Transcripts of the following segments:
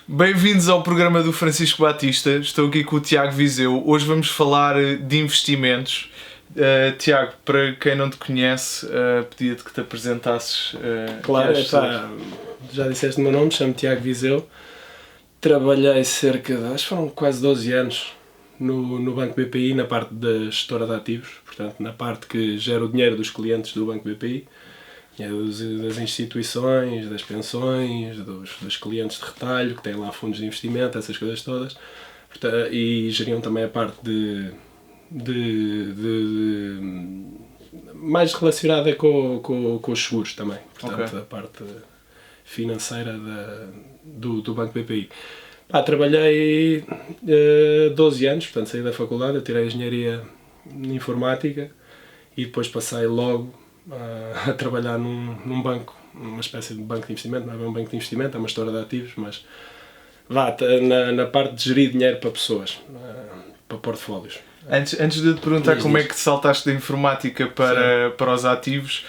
Bem-vindos ao programa do Francisco Batista. Estou aqui com o Tiago Viseu. Hoje vamos falar de investimentos. Tiago, para quem não te conhece, pedia-te que te apresentasses. Claro, já disseste o meu nome, chamo-me Tiago Viseu. Trabalhei cerca de, acho que foram quase 12 anos no Banco BPI, na parte da gestora de ativos, portanto na parte que gera o dinheiro dos clientes do Banco BPI, das instituições, das pensões, dos clientes de retalho, que têm lá fundos de investimento, essas coisas todas, portanto, e geriam também a parte mais relacionada com os seguros também, portanto a parte financeira do Banco BPI. Trabalhei 12 anos, portanto saí da faculdade, eu tirei Engenharia Informática e depois passei logo a trabalhar num banco, uma espécie de banco de investimento, não é bem um banco de investimento, é uma gestora de ativos, mas na parte de gerir dinheiro para pessoas, para portfólios. Antes de te perguntar como é que saltaste da informática para os ativos,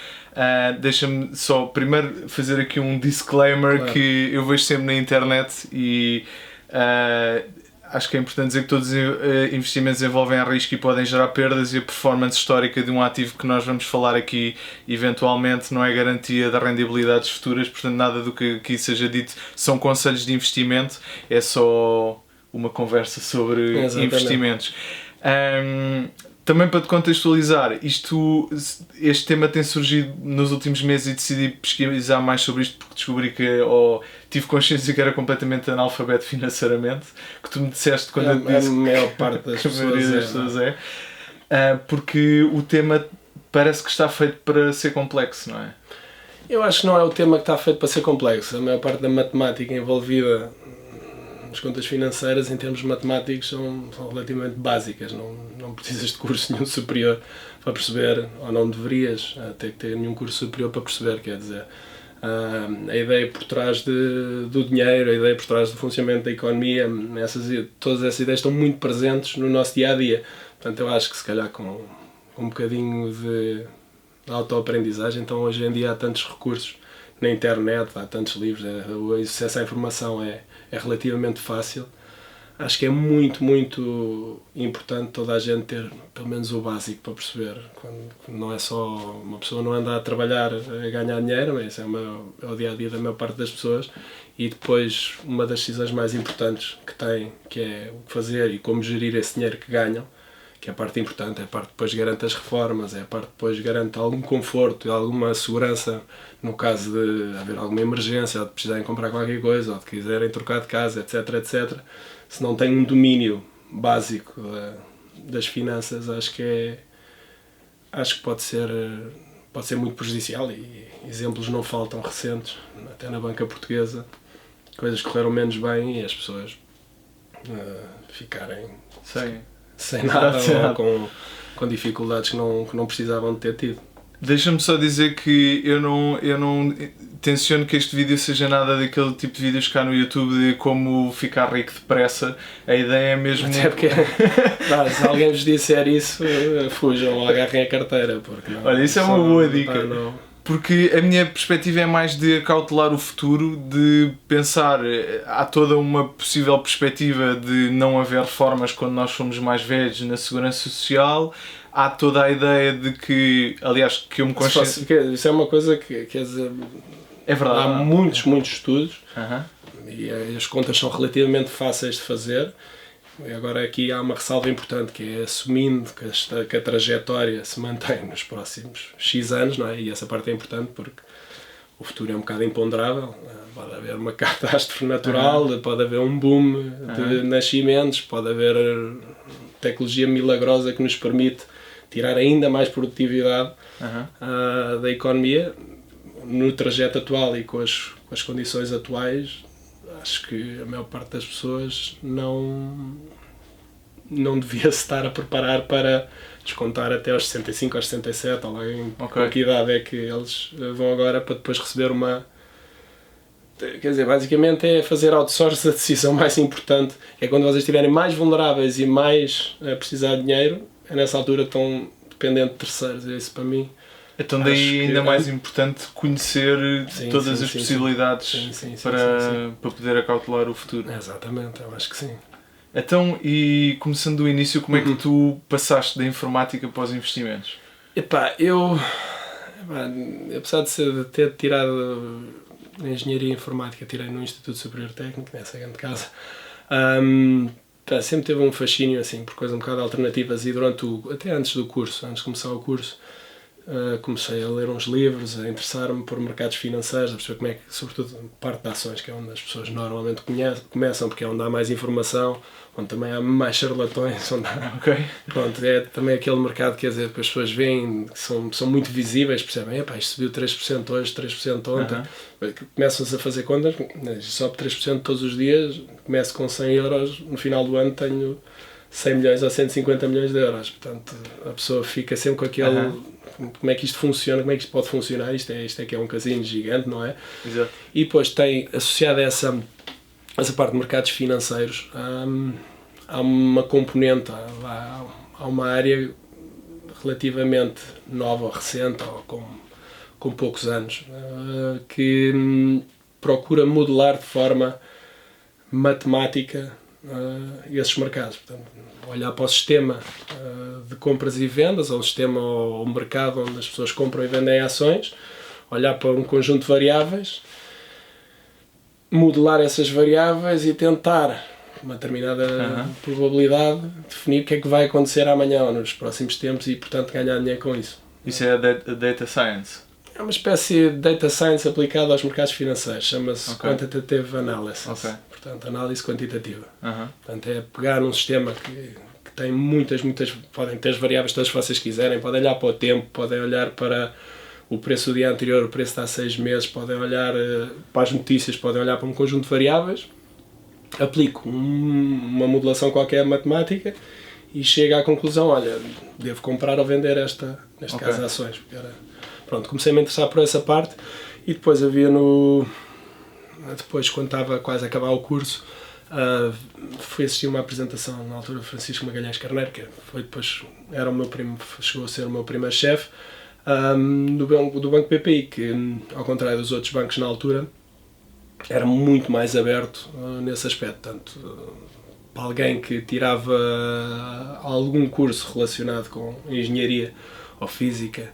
deixa-me só primeiro fazer aqui um disclaimer. Claro. Que eu vejo sempre na internet e acho que é importante dizer que todos os investimentos envolvem risco e podem gerar perdas, e a performance histórica de um ativo que nós vamos falar aqui eventualmente não é garantia de rendibilidades futuras, portanto nada do que aqui seja dito são conselhos de investimento, é só uma conversa sobre investimentos. Também para te contextualizar, este tema tem surgido nos últimos meses e decidi pesquisar mais sobre isto porque descobri tive consciência que era completamente analfabeto financeiramente, que tu me disseste quando eu disse a maior parte das pessoas porque o tema parece que está feito para ser complexo, não é? Eu acho que não é o tema que está feito para ser complexo. A maior parte da matemática envolvida as contas financeiras, em termos matemáticos, são relativamente básicas. Não precisas de curso nenhum superior para perceber, ou não deverias ter que ter nenhum curso superior para perceber, quer dizer, a ideia por trás do dinheiro, a ideia por trás do funcionamento da economia, todas essas ideias estão muito presentes no nosso dia-a-dia. Portanto, eu acho que se calhar com um bocadinho de autoaprendizagem, então hoje em dia há tantos recursos na internet, há tantos livros, o acesso à informação é relativamente fácil. Acho que é muito, muito importante toda a gente ter pelo menos o básico para perceber. Quando não é só uma pessoa não anda a trabalhar a ganhar dinheiro, mas é o dia-a-dia da maior parte das pessoas, e depois uma das decisões mais importantes que tem, que é o que fazer e como gerir esse dinheiro que ganham, que é a parte importante, é a parte que depois garante as reformas, é a parte que depois garante algum conforto e alguma segurança no caso de haver alguma emergência, ou de precisarem comprar qualquer coisa, ou de quiserem trocar de casa, etc, etc. Se não tem um domínio básico das finanças, acho que pode ser muito prejudicial, e exemplos não faltam recentes, até na banca portuguesa, coisas que correram menos bem e as pessoas ficarem sem nada, ou com dificuldades que não precisavam de ter tido. Deixa-me só dizer que eu não tenciono que este vídeo seja nada daquele tipo de vídeos cá no YouTube de como ficar rico depressa. A ideia é mesmo... Até porque se alguém vos disser isso, fujam ou agarrem a carteira. Porque olha, isso é uma boa dica. Porque a minha perspectiva é mais de acautelar o futuro, de pensar, há toda uma possível perspectiva de não haver reformas quando nós somos mais velhos na segurança social. Há toda a ideia de que, aliás, que eu me consciencio... Isso é uma coisa que, quer dizer, é verdade. Há muitos estudos, e as contas são relativamente fáceis de fazer. E agora aqui há uma ressalva importante, que é assumindo que a trajetória se mantém nos próximos X anos, não é? E essa parte é importante porque o futuro é um bocado imponderável. Pode haver uma catástrofe natural, pode haver um boom de nascimentos, pode haver tecnologia milagrosa que nos permite tirar ainda mais produtividade da economia. No trajeto atual e com as condições atuais, acho que a maior parte das pessoas não devia se estar a preparar para descontar até aos 65, aos 67, ou lá com que idade é que eles vão agora, para depois receber uma... Quer dizer, basicamente é fazer outsource. A decisão mais importante é quando vocês estiverem mais vulneráveis e mais a precisar de dinheiro, é nessa altura que estão dependentes de terceiros. Isso para mim Então daí ainda mais importante conhecer todas as possibilidades para poder acautelar o futuro. Exatamente, eu acho que sim. Então, e começando do início, como é que tu passaste da informática para os investimentos? Eu apesar de ter tirado a engenharia informática, tirei no Instituto Superior Técnico, nessa grande casa, sempre teve um fascínio assim, por coisas um bocado alternativas, e até antes do curso, antes de começar o curso, comecei a ler uns livros, a interessar-me por mercados financeiros, a perceber como é que, sobretudo parte de ações, que é onde as pessoas normalmente começam, porque é onde há mais informação, onde também há mais charlatões, onde há, pronto, é também aquele mercado, quer dizer, que as pessoas veem, que são muito visíveis, percebem, isto subiu 3% hoje, 3% ontem, começam-se a fazer contas, sobe 3% todos os dias, começo com 100 euros, no final do ano tenho 100 milhões ou 150 milhões de euros, portanto a pessoa fica sempre com aquele... Como é que isto funciona, como é que isto pode funcionar, isto é que é um casino gigante, não é? Exato. E depois tem, associado a essa parte de mercados financeiros, há uma componente, há uma área relativamente nova ou recente, ou com poucos anos, que procura modelar de forma matemática esses mercados. Portanto, olhar para o sistema de compras e vendas, ou o sistema ou o mercado onde as pessoas compram e vendem ações, olhar para um conjunto de variáveis, modelar essas variáveis e tentar, uma determinada probabilidade, definir o que é que vai acontecer amanhã ou nos próximos tempos e, portanto, ganhar dinheiro com isso. Isso é a Data Science? É uma espécie de Data Science aplicada aos mercados financeiros, chama-se Quantitative Analysis, portanto, análise quantitativa. Portanto, é pegar um sistema que tem muitas, podem ter as variáveis todas que vocês quiserem, podem olhar para o tempo, podem olhar para o preço do dia anterior, o preço de há 6 meses, podem olhar para as notícias, podem olhar para um conjunto de variáveis, aplico uma modelação qualquer matemática e chego à conclusão, olha, devo comprar ou vender neste caso, ações. Pronto, comecei-me a interessar por essa parte e depois havia depois, quando estava quase a acabar o curso, fui assistir uma apresentação na altura de Francisco Magalhães Carneiro, que foi depois, era o meu primo, chegou a ser o meu primeiro chefe, do Banco BPI, que ao contrário dos outros bancos na altura, era muito mais aberto nesse aspecto. Portanto, para alguém que tirava algum curso relacionado com engenharia ou física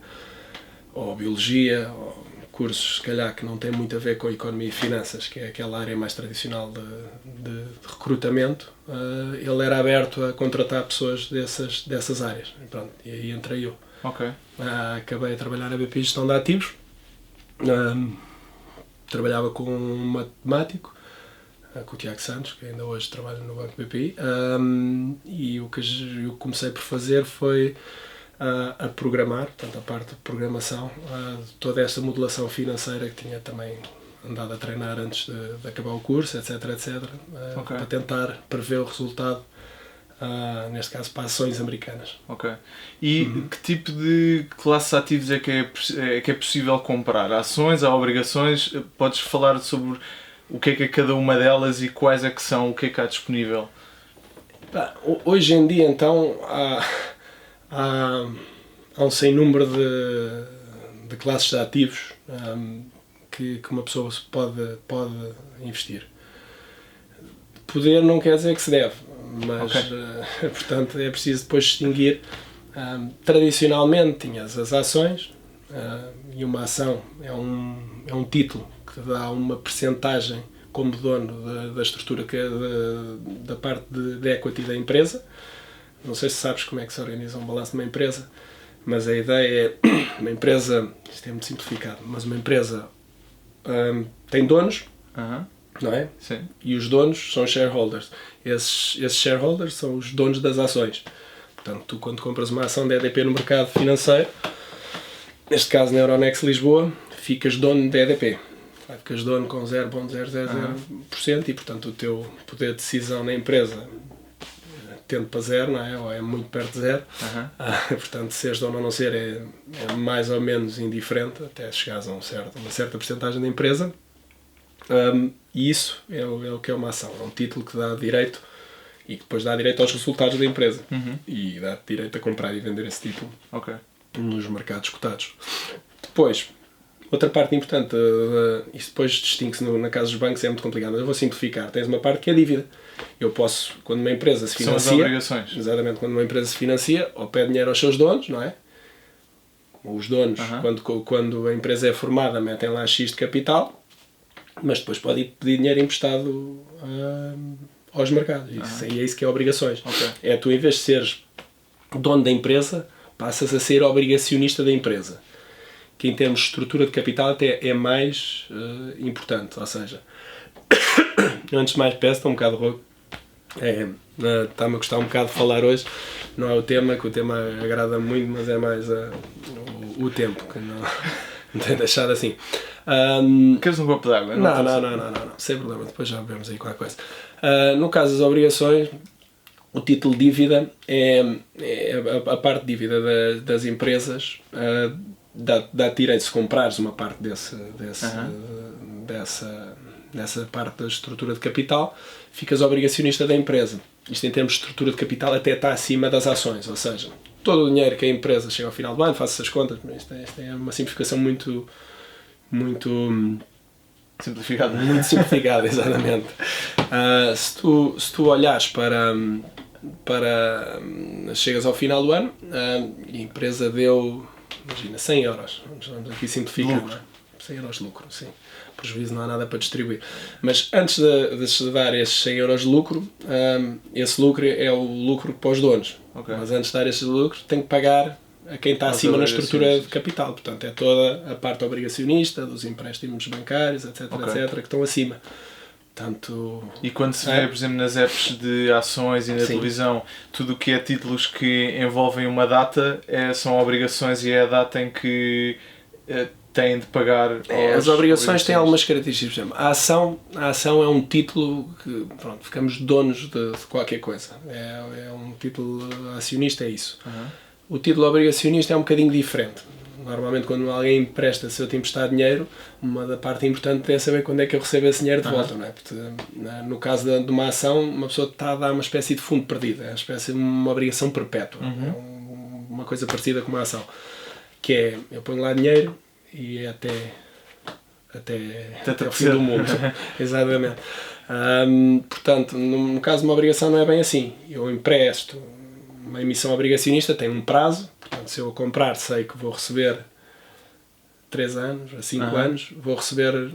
ou biologia, ou cursos, se calhar, que não têm muito a ver com economia e finanças, que é aquela área mais tradicional de recrutamento, ele era aberto a contratar pessoas dessas áreas. E pronto, e aí entrei eu. Acabei a trabalhar na BPI Gestão de Ativos, trabalhava com um matemático, com o Tiago Santos, que ainda hoje trabalha no Banco BPI, e o que eu comecei por fazer foi a programar, portanto a parte de programação, toda essa modelação financeira que tinha também andado a treinar antes de acabar o curso, etc, para tentar prever o resultado, neste caso para ações americanas. E que tipo de classes de ativos é que é possível comprar? Ações, há obrigações? Podes falar sobre o que é cada uma delas e quais é que são, o que é que há disponível? Hoje em dia, então, há um sem número de classes de ativos que uma pessoa pode investir. Poder não quer dizer que se deve, mas portanto é preciso depois distinguir. Tradicionalmente tinhas as ações, e uma ação é um título que dá uma percentagem como dono da estrutura, que é da parte de equity da empresa. Não sei se sabes como é que se organiza um balanço de uma empresa, mas a ideia é uma empresa, isto é muito simplificado, mas uma empresa tem donos, não é? Sim. E os donos são shareholders. Esses shareholders são os donos das ações. Portanto, tu quando compras uma ação da EDP no mercado financeiro, neste caso na Euronext Lisboa, ficas dono da EDP. Ficas dono com 0,000% e, portanto, o teu poder de decisão na empresa tende para zero, não é? Ou é muito perto de zero. Portanto, seres dono ou não ser é mais ou menos indiferente até chegares a uma certa porcentagem da empresa. E isso é o que é uma ação. É um título que dá direito e que depois dá direito aos resultados da empresa. E dá direito a comprar e vender esse título. nos mercados cotados. Depois, outra parte importante, isto depois distingue-se na casa dos bancos, é muito complicado, mas eu vou simplificar. Tens uma parte que é dívida. Eu posso, quando uma empresa se financia... São as obrigações. Exatamente, quando uma empresa se financia, ou pede dinheiro aos seus donos, não é? Os donos, quando a empresa é formada, metem lá X de capital, mas depois pode ir pedir dinheiro emprestado aos mercados. E é isso que é obrigações. Okay. É tu, em vez de seres dono da empresa, passas a ser obrigacionista da empresa. Que em termos de estrutura de capital até é mais importante. Ou seja, antes de mais peço, estou um bocado rouco. Está-me a gostar um bocado de falar hoje. Não é o tema, que o tema agrada muito, mas é mais o tempo, que não tem deixado assim. Queres um copo de água? Não, sem problema, depois já vemos aí qualquer coisa. No caso das obrigações, o título de dívida é a parte de dívida das empresas, dá-te direito, se comprares uma parte dessa parte da estrutura de capital, ficas obrigacionista da empresa. Isto em termos de estrutura de capital até está acima das ações, ou seja, todo o dinheiro que a empresa chega ao final do ano, faço essas contas, mas isto é uma simplificação muito simplificada, exatamente. Se tu olhares para chegas ao final do ano, a empresa deu, imagina, 100 euros, vamos aqui simplificar, não é? 100 euros de lucro, sim. Prejuízo não há nada para distribuir. Mas antes de dar esses 100 euros de lucro, esse lucro é o lucro para os donos. Okay. Mas antes de dar esse lucro, tem que pagar a quem está acima na estrutura de capital. Portanto, é toda a parte obrigacionista, dos empréstimos bancários, etc, etc, que estão acima. Portanto, e quando se vê, por exemplo, nas apps de ações e na televisão, tudo o que é títulos que envolvem uma data são obrigações e é a data em que têm de pagar. As obrigações têm algumas características. Por exemplo, a ação é um título que, pronto, ficamos donos de qualquer coisa. É um título acionista, é isso. O título obrigacionista é um bocadinho diferente. Normalmente, quando alguém empresta, se eu te emprestar dinheiro, uma da parte importante é saber quando é que eu recebo esse dinheiro de volta. Não é? Porque, no caso de uma ação, uma pessoa está a dar uma espécie de fundo perdido, é uma espécie de uma obrigação perpétua. É uma coisa parecida com uma ação. Que é, eu ponho lá dinheiro e é até o fim do mundo. Exatamente. Portanto, no caso de uma obrigação não é bem assim. Eu empresto, uma emissão obrigacionista tem um prazo, portanto, se eu comprar sei que vou receber 3 anos, a 5 anos, vou receber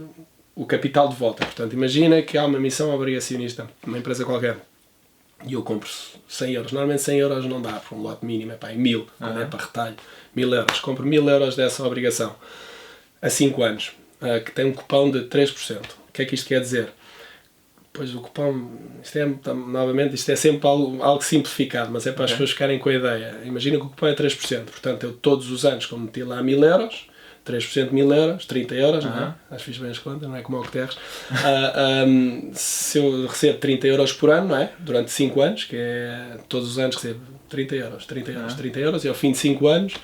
o capital de volta. Portanto, imagina que há uma emissão obrigacionista, uma empresa qualquer, e eu compro 100 euros. Normalmente 100 euros não dá, porque um lote mínimo é 1000, quando é para retalho. 1000 euros. Compro 1000 euros dessa obrigação a 5 anos, que tem um cupom de 3%. O que é que isto quer dizer? Pois o cupom, isto é sempre algo simplificado, mas é para as pessoas ficarem com a ideia. Imagina que o cupom é 3%, portanto eu todos os anos, como meti lá 1000 euros, 3% de 1000 euros, 30 euros, não é? Acho que fiz bem as contas, não é como o Guterres. Se eu recebo 30 euros por ano, não é? Durante 5 anos, que é todos os anos recebo 30 euros, 30 euros, 30 euros, e ao fim de 5 anos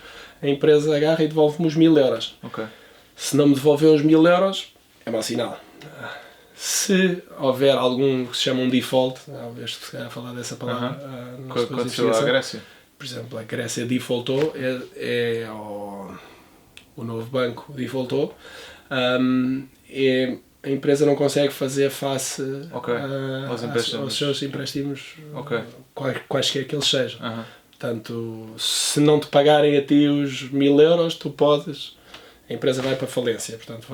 a empresa agarra e devolve-me os 1000 euros. Okay. Se não me devolver os 1000 euros, é mau sinal. Se houver algum que se chama um default, talvez se calhar falar dessa palavra na aconteceu à Grécia. Por exemplo, a Grécia defaultou, o novo banco defaultou, e a empresa não consegue fazer face aos seus empréstimos, quaisquer que eles sejam. Portanto, se não te pagarem a ti os 1000 euros, a empresa vai para falência. Portanto,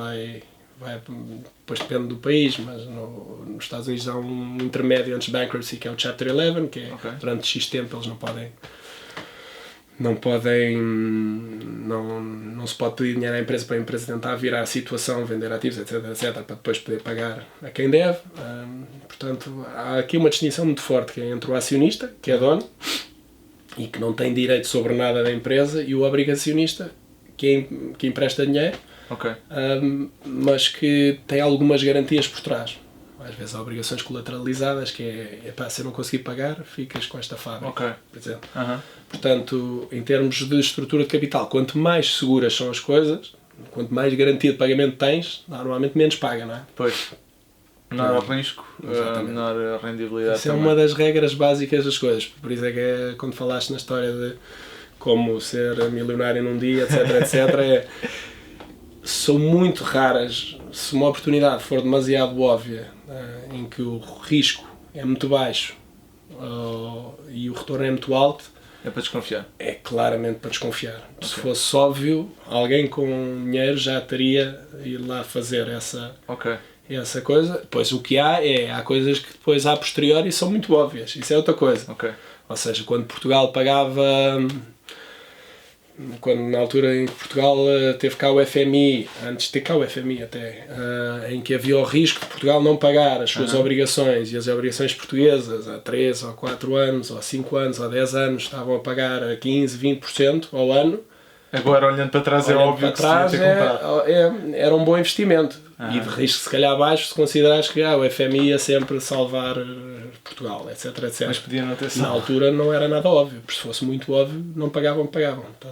depois depende do país, mas nos Estados Unidos há um intermédio antes de bankruptcy, que é o Chapter 11, que é durante X tempo eles não se pode pedir dinheiro à empresa para a empresa tentar virar a situação, vender ativos, etc, para depois poder pagar a quem deve. Portanto, há aqui uma distinção muito forte, que é entre o acionista, que é dono, e que não tem direito sobre nada da empresa, e o obrigacionista, que empresta dinheiro, mas que tem algumas garantias por trás. Às vezes há obrigações colateralizadas, que é se eu não conseguir pagar, ficas com esta fábrica, por exemplo. Portanto, em termos de estrutura de capital, quanto mais seguras são as coisas, quanto mais garantia de pagamento tens, normalmente menos paga, não é? Pois. Menor risco, menor rendibilidade. Isso é uma das regras básicas das coisas. Por isso é que quando falaste na história de como ser milionário num dia, etc, são muito raras. Se uma oportunidade for demasiado óbvia, em que o risco é muito baixo e o retorno é muito alto, é para desconfiar. É claramente para desconfiar. Okay. Se fosse óbvio, alguém com dinheiro já teria ido lá fazer essa coisa. Pois o que há coisas que depois a posteriori são muito óbvias. Isso é outra coisa. Okay. Ou seja, quando Portugal pagava... Quando na altura em Portugal teve cá o FMI, antes de ter cá o FMI até, em que havia o risco de Portugal não pagar as suas obrigações, e as obrigações portuguesas há 3 ou 4 anos, ou 5 anos, ou 10 anos estavam a pagar a 15, 20% ao ano. Agora, olhando para trás, é óbvio que se devia ter comprado. Era um bom investimento. E de risco, se calhar, baixo, se considerares que o FMI ia sempre salvar Portugal, etc. Mas podia não ter sido. Na altura não era nada óbvio, porque se fosse muito óbvio, não pagavam.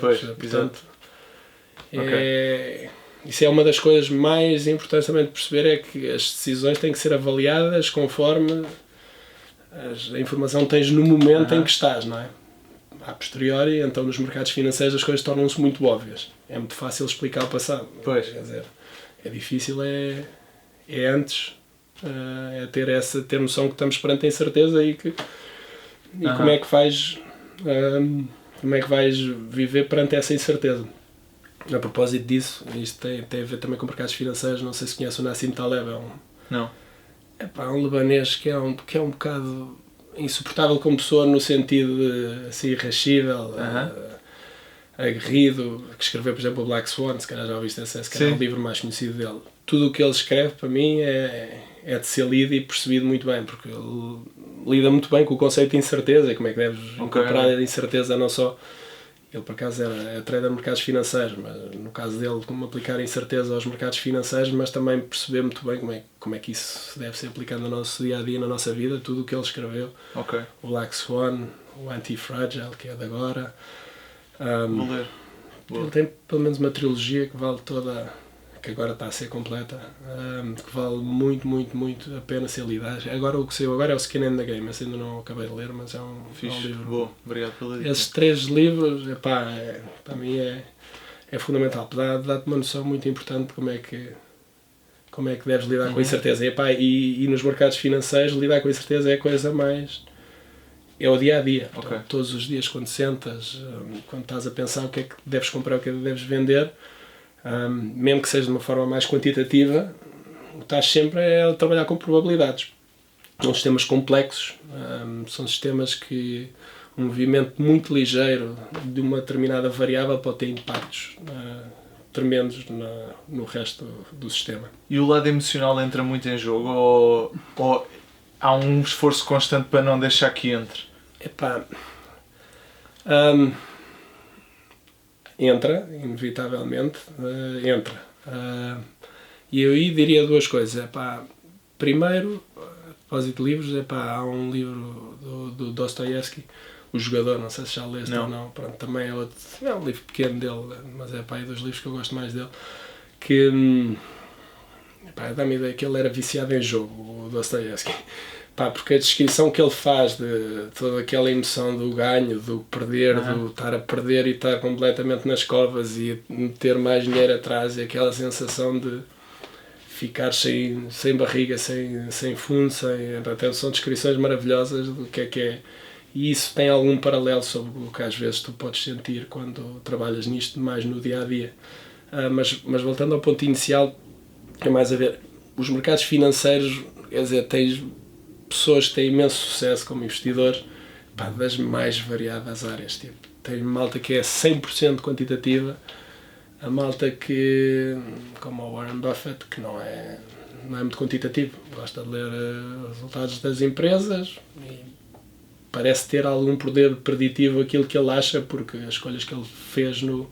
Pois, portanto, isso é uma das coisas mais importantes também de perceber, é que as decisões têm que ser avaliadas conforme a informação que tens no momento em que estás, não é? A posteriori, então nos mercados financeiros as coisas tornam-se muito óbvias. É muito fácil explicar o passado. Pois. Quer dizer, é difícil, é antes, é ter noção que estamos perante a incerteza e como é que vais viver perante essa incerteza. A propósito disso, isto tem a ver também com mercados financeiros. Não sei se conhece o Nassim Taleb. Não. É um libanês que é um bocado insuportável como pessoa, no sentido de assim, irascível, aguerrido, que escreveu, por exemplo, o Black Swan. Se calhar já ouviste esse, é o livro mais conhecido dele. Tudo o que ele escreve, para mim, é de ser lido e percebido muito bem, porque ele lida muito bem com o conceito de incerteza e como é que deves incorporar a incerteza, não só... Ele, por acaso, é trader de mercados financeiros, mas no caso dele, como aplicar a incerteza aos mercados financeiros, mas também perceber muito bem como é que isso deve ser aplicado no nosso dia-a-dia, na nossa vida, tudo o que ele escreveu. O Black Swan, o Anti-Fragile, que é de agora. Vou ler. Ele tem pelo menos uma trilogia que vale toda, que agora está a ser completa, que vale muito, muito, muito a pena ser lida. Agora o que saiu agora é o Skin in the Game, esse ainda não acabei de ler, mas é um livro. Boa, obrigado pela dica. Esses 3 livros, para mim é fundamental, dá-te uma noção muito importante de como é que deves lidar com a incerteza. E nos mercados financeiros, lidar com a incerteza é a coisa mais... É o dia-a-dia. Portanto, todos os dias, quando sentas, quando estás a pensar o que é que deves comprar, o que é que deves vender, mesmo que seja de uma forma mais quantitativa, estás sempre a trabalhar com probabilidades. São sistemas complexos, são sistemas que um movimento muito ligeiro de uma determinada variável pode ter impactos tremendos no resto do sistema. E o lado emocional entra muito em jogo, ou há um esforço constante para não deixar que entre? Entra, inevitavelmente, entra. E eu aí diria 2 coisas. Primeiro, a propósito de livros, há um livro do Dostoiévski, O Jogador, não sei se já leste ou não. Pronto, também é outro, é um livro pequeno dele, mas é dos livros que eu gosto mais dele, que dá-me a ideia que ele era viciado em jogo, o Dostoiévski. Porque a descrição que ele faz de toda aquela emoção do ganho, do perder, do estar a perder e estar completamente nas covas e meter mais dinheiro atrás, e aquela sensação de ficar sem barriga, sem fundo, até são descrições maravilhosas do que é. E isso tem algum paralelo sobre o que às vezes tu podes sentir quando trabalhas nisto mais no dia-a-dia. Mas voltando ao ponto inicial, tem mais a ver. Os mercados financeiros, quer dizer, tens pessoas que têm imenso sucesso como investidores, das mais variadas áreas. Tem malta que é 100% quantitativa, a malta que, como o Warren Buffett, que não é muito quantitativo, gosta de ler os resultados das empresas e parece ter algum poder preditivo aquilo que ele acha, porque as escolhas que ele fez no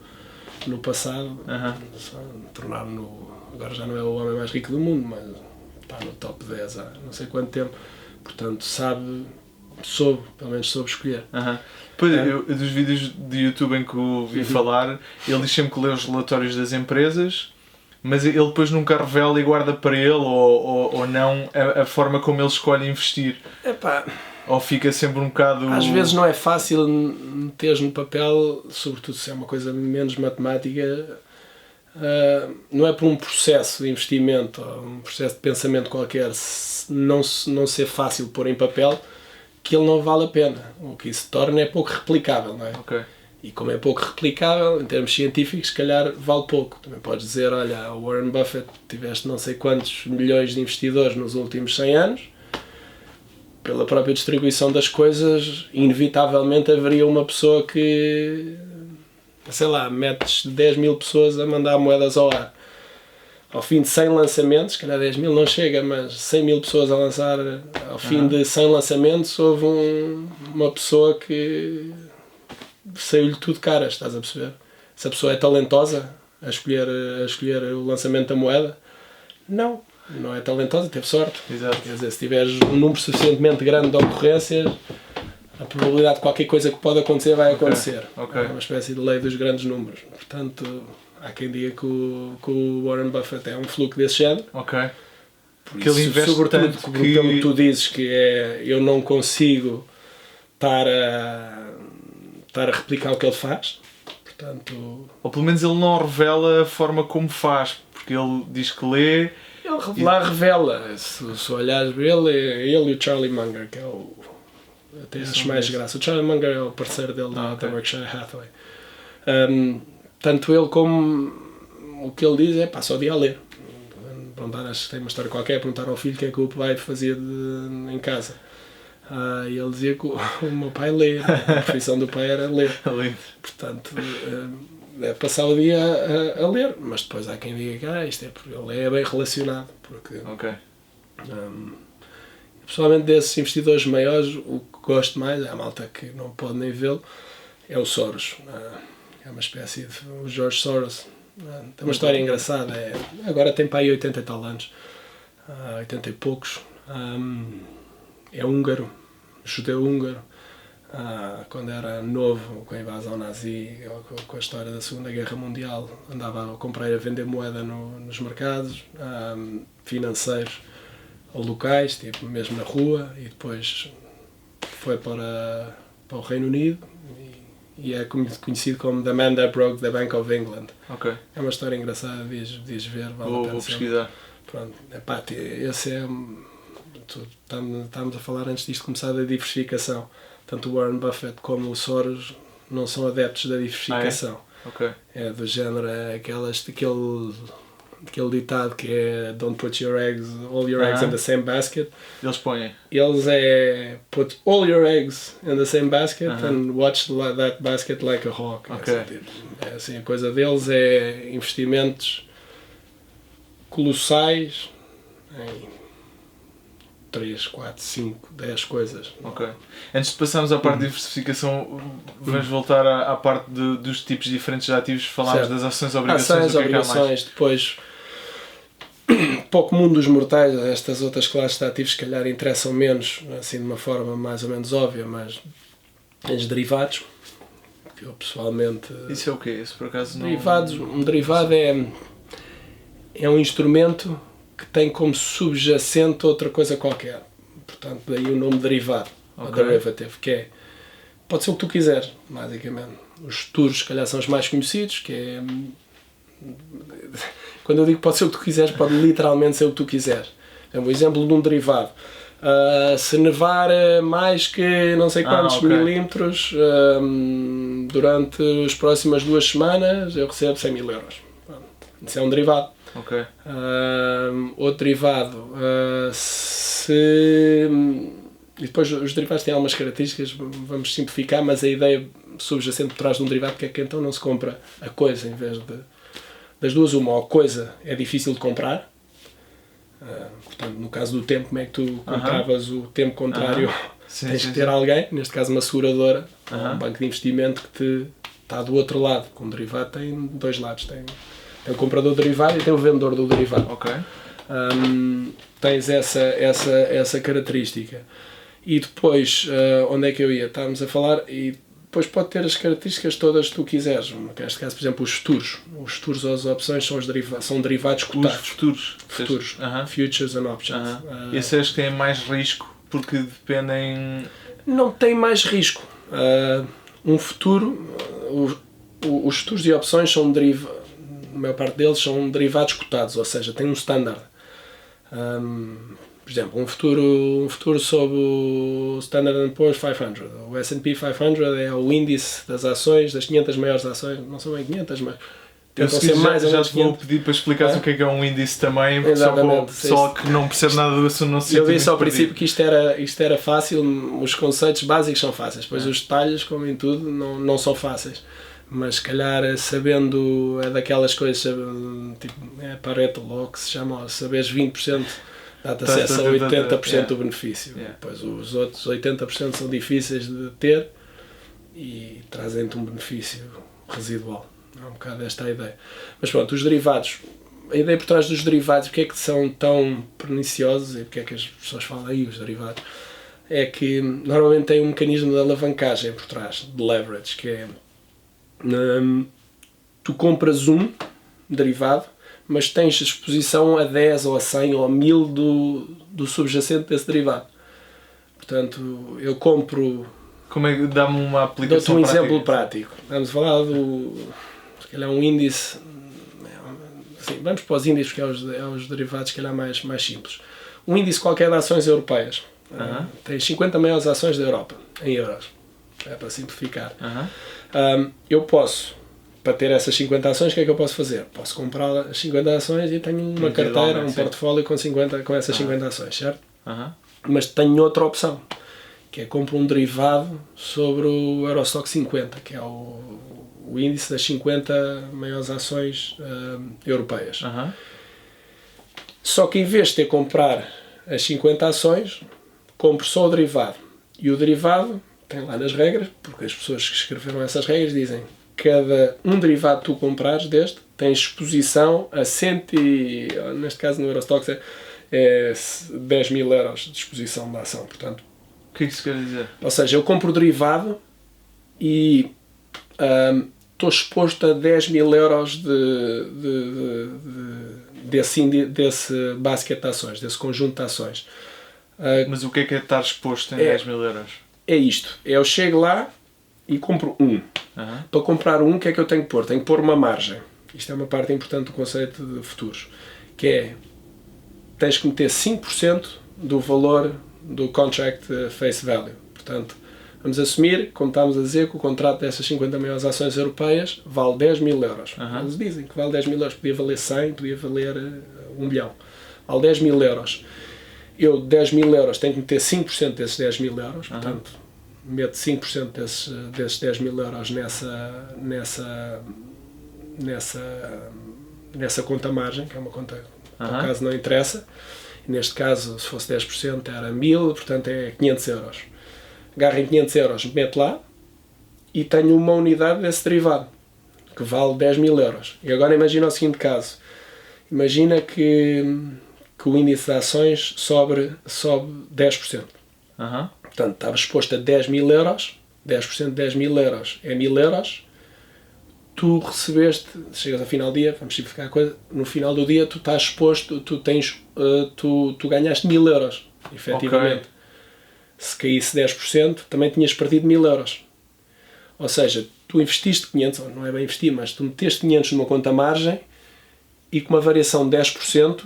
passado tornaram-no, agora já não é o homem mais rico do mundo, mas está no top 10 há não sei quanto tempo. Portanto, pelo menos soube escolher. Pois, eu, dos vídeos de YouTube em que o ouvi falar, ele diz sempre que lê os relatórios das empresas, mas ele depois nunca revela e guarda para ele, ou não, a forma como ele escolhe investir. Ou fica sempre um bocado... Às vezes não é fácil meteres no papel, sobretudo se é uma coisa menos matemática, não é por um processo de investimento ou um processo de pensamento qualquer não ser fácil pôr em papel, que ele não vale a pena. O que isso torna é pouco replicável, não é? Ok. E como é pouco replicável, em termos científicos, se calhar vale pouco. Também podes dizer, olha, o Warren Buffett tiveste não sei quantos milhões de investidores nos últimos 100 anos, pela própria distribuição das coisas, inevitavelmente haveria uma pessoa que, sei lá, metes 10 mil pessoas a mandar moedas ao ar. Ao fim de 100 lançamentos, se calhar 10 mil não chega, mas 100 mil pessoas a lançar, ao fim de 100 lançamentos, houve uma pessoa que saiu-lhe tudo caras, estás a perceber? Se a pessoa é talentosa a escolher o lançamento da moeda, não é talentosa, teve sorte. Exato. Quer dizer, se tiveres um número suficientemente grande de ocorrências, a probabilidade de qualquer coisa que pode acontecer vai acontecer. Okay. É uma espécie de lei dos grandes números. Portanto, há quem diga que o Warren Buffett é um fluke desse género. Ok. Porque ele investe sobretudo tanto que... pelo que tu dizes, que é, eu não consigo estar a replicar o que ele faz. Portanto... Ou pelo menos ele não revela a forma como faz, porque ele diz que lê... Ele lá revela, se olhares para ele, é ele e o Charlie Munger, que é o... Até acho mais graça. O Charlie Munger é o parceiro dele da Berkshire Hathaway. Tanto ele como o que ele diz é passa o dia a ler. Acho que tem uma história qualquer, perguntaram ao filho o que é que o pai fazia em casa. E ele dizia que o meu pai lê, a profissão do pai era ler. Portanto, é passar o dia a ler, mas depois há quem diga que isto é porque ele é bem relacionado. Porque, pessoalmente desses investidores maiores, o que gosto mais, é a malta que não pode nem vê-lo, é o Soros. É uma espécie de... o George Soros. Tem uma história engraçada. Agora tem para aí 80 e tal anos. 80 e poucos. É húngaro. Judeu húngaro. Quando era novo, com a invasão nazi, com a história da Segunda Guerra Mundial, andava a comprar e a vender moeda nos mercados financeiros ou locais, tipo mesmo na rua, e depois foi para o Reino Unido e é conhecido como The Man That Broke the Bank of England. Okay. É uma história engraçada, diz ver, vale a pena. Vou pesquisar. Pronto, esse é... Estamos a falar antes disto começar da diversificação. Tanto o Warren Buffett como o Soros não são adeptos da diversificação. Okay. É do género, aquele ditado que é Don't put all your eggs in the same basket. Eles põem. Eles put all your eggs in the same basket and watch that basket like a hawk. Okay. É assim, a coisa deles é investimentos colossais em 3, 4, 5, 10 coisas. Ok. Antes de passarmos à parte de diversificação, vamos voltar à parte dos tipos diferentes de ativos. Falámos das ações, obrigações, obrigações, depois para o comum dos mortais, estas outras classes de ativos se calhar interessam menos, assim de uma forma mais ou menos óbvia, mas os derivados, que eu pessoalmente... Isso é o quê? Isso por acaso não... Um derivado é um instrumento que tem como subjacente outra coisa qualquer. Portanto, daí o nome derivado, ou derivative, que pode ser o que tu quiseres, basicamente. Os futuros, se calhar, são os mais conhecidos, que é... Quando eu digo pode ser o que tu quiseres, pode literalmente ser o que tu quiseres. É um exemplo de um derivado. Se nevar mais que não sei quantos milímetros durante as próximas 2 semanas, eu recebo 100 mil euros. Isso é um derivado. Okay. Outro derivado, e depois os derivados têm algumas características, vamos simplificar, mas a ideia subjacente por trás de um derivado que é que então não se compra a coisa em vez das duas, uma, a coisa é difícil de comprar, portanto no caso do tempo, como é que tu compravas o tempo contrário? Tens que ter alguém, neste caso uma seguradora, um banco de investimento que te está do outro lado. Com o derivado tem 2 lados, tem o comprador do derivado e tem o vendedor do derivado. Okay. Tens essa característica. E depois, onde é que eu ia? Estávamos a falar, e depois pode ter as características todas que tu quiseres. Neste caso, por exemplo, os futuros. Os futuros ou as opções são derivados cotados. Os futuros. Futures and options. Esses é que têm mais risco porque dependem... Não tem mais risco. Um futuro, os futuros de opções são a maior parte deles são derivados cotados, ou seja, tem um standard. Por exemplo, um futuro sob o Standard & Poor's 500. O S&P 500 é o índice das ações, das 500 maiores ações, não são bem 500, mas tentam ser mais ou menos 500. Já te vou pedir para explicar o que é um índice também, só para o pessoal que não percebe nada do assunto não se Eu disse ao princípio que isto era fácil, os conceitos básicos são fáceis, depois os detalhes, como em tudo, não são fáceis. Mas se calhar sabendo daquelas coisas, tipo, Pareto Law, que se chama, saberes 20%, dá-te acesso a 80% do benefício. Depois os outros 80% são difíceis de ter e trazem-te um benefício residual. É um bocado esta a ideia. Mas pronto, os derivados, a ideia por trás dos derivados, porque é que são tão perniciosos e porque é que as pessoas falam aí, os derivados, é que normalmente tem um mecanismo de alavancagem por trás, de leverage, que é tu compras um derivado, mas tens exposição a 10 ou a 100 ou a 1000 do subjacente desse derivado. Portanto, eu compro... Como é que dá-me uma aplicação Dou-te um exemplo prático. Vamos falar se calhar um índice... Sim, vamos para os índices, porque é os derivados, se calhar, mais simples. Um índice qualquer de ações europeias. Tem 50 maiores ações da Europa, em euros. É para simplificar. Eu posso, para ter essas 50 ações, o que é que eu posso fazer? Posso comprar as 50 ações e tenho uma carteira, um portfólio com essas 50 ações, certo? Mas tenho outra opção, que é compro um derivado sobre o Eurostock 50, que é o índice das 50 maiores ações europeias. Só que em vez de ter que comprar as 50 ações, compro só o derivado. E o derivado tem lá nas regras, porque as pessoas que escreveram essas regras dizem cada um derivado que tu comprares deste tem exposição a neste caso no Eurostock é 10 mil euros de exposição da ação. Portanto, o que é que isso quer dizer? Ou seja, eu compro o derivado e estou exposto a 10 mil euros desse basket de ações, desse conjunto de ações. Mas o que é estar exposto em 10 mil euros? É isto. Eu chego lá e compro um. Para comprar um, o que é que eu tenho que pôr? Tenho que pôr uma margem. Isto é uma parte importante do conceito de futuros. Que é, tens que meter 5% do valor do contract face value. Portanto, vamos assumir, como estávamos a dizer, que o contrato dessas 50 maiores ações europeias vale 10 mil euros. Eles dizem que vale 10 mil euros. Podia valer 100, podia valer 1 bilhão. Vale 10 mil euros. Eu, 10 mil euros, tenho que meter 5% desses 10 mil euros, portanto, meto 5% desses 10 mil euros nessa conta margem, que é uma conta que, por acaso, não interessa. E neste caso, se fosse 10%, era 1000, portanto, é 500 euros. Agarro em 500 euros, meto lá e tenho uma unidade desse derivado, que vale 10 mil euros. E agora imagina o seguinte caso. Imagina que o índice de ações sobe 10%. Portanto, estava exposto a 10 mil euros, 10% de 10 mil euros é 1000 euros, tu recebeste, chegas ao final do dia, vamos simplificar a coisa, no final do dia tu estás exposto, tu ganhaste 1000 euros, efetivamente. Se caísse 10%, também tinhas perdido 1000 euros. Ou seja, tu investiste 500, não é bem investir, mas tu meteste 500 numa conta margem e com uma variação de 10%,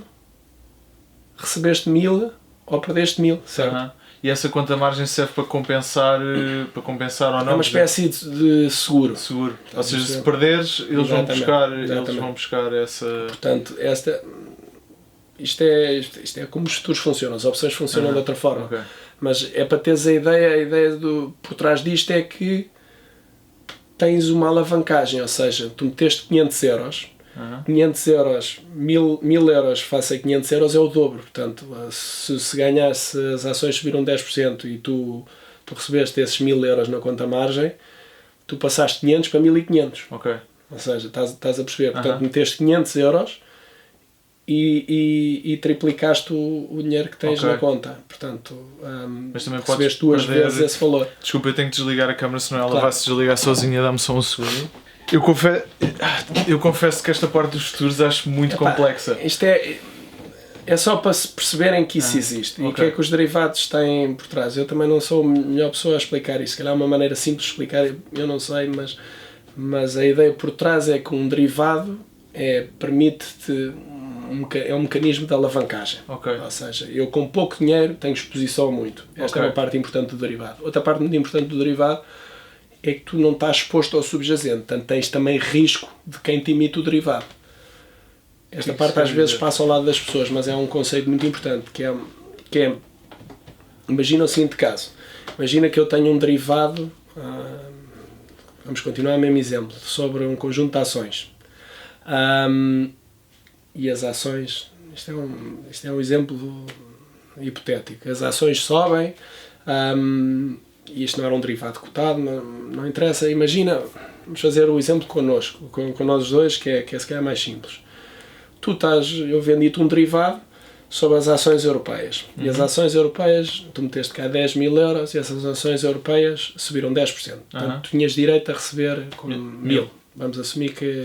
recebeste 1000 ou perdeste 1000, certo? E essa conta margem serve para compensar ou não? É uma espécie de seguro. Ou seja, se perderes, eles vão buscar essa... Portanto, isto é como os futuros funcionam, as opções funcionam de outra forma. Mas é para teres a ideia por trás disto é que tens uma alavancagem, ou seja, tu meteste 500 euros, 500 euros, 1000 euros face a 500 euros é o dobro. Portanto, se as ações subiram 10% e tu recebeste esses 1000 euros na conta margem, tu passaste 500 para 1500. Ou seja, estás a perceber. Portanto, meteste 500 euros e triplicaste o dinheiro que tens na conta. Portanto, mas também recebeste duas vezes esse valor. Desculpa, eu tenho que desligar a câmera, senão ela vai se desligar sozinha. Dá-me só um segundo. Eu confesso que esta parte dos futuros acho muito complexa. Isto é É só para se perceberem que isso existe. E o que é que os derivados têm por trás. Eu também não sou a melhor pessoa a explicar isso. Se calhar é uma maneira simples de explicar, eu não sei, mas a ideia por trás é que um derivado permite-te, é um mecanismo de alavancagem. Ou seja, eu com pouco dinheiro tenho exposição a muito. Esta é uma parte importante do derivado. Outra parte muito importante do derivado é que tu não estás exposto ao subjacente. Portanto, tens também risco de quem te emite o derivado. Esta parte às vezes passa ao lado das pessoas, mas é um conceito muito importante, que é imagina o seguinte caso. Imagina que eu tenho um derivado, vamos continuar o mesmo exemplo, sobre um conjunto de ações. E as ações, isto é um exemplo hipotético, as ações sobem, e isto não era um derivado cotado, não interessa. Imagina, vamos fazer o exemplo connosco, com nós dois, que é se calhar mais simples. Eu vendi-te um derivado sobre as ações europeias. E as ações europeias, tu meteste cá 10 mil euros e essas ações europeias subiram 10%. Portanto, tu tinhas direito a receber 1.000. Vamos assumir que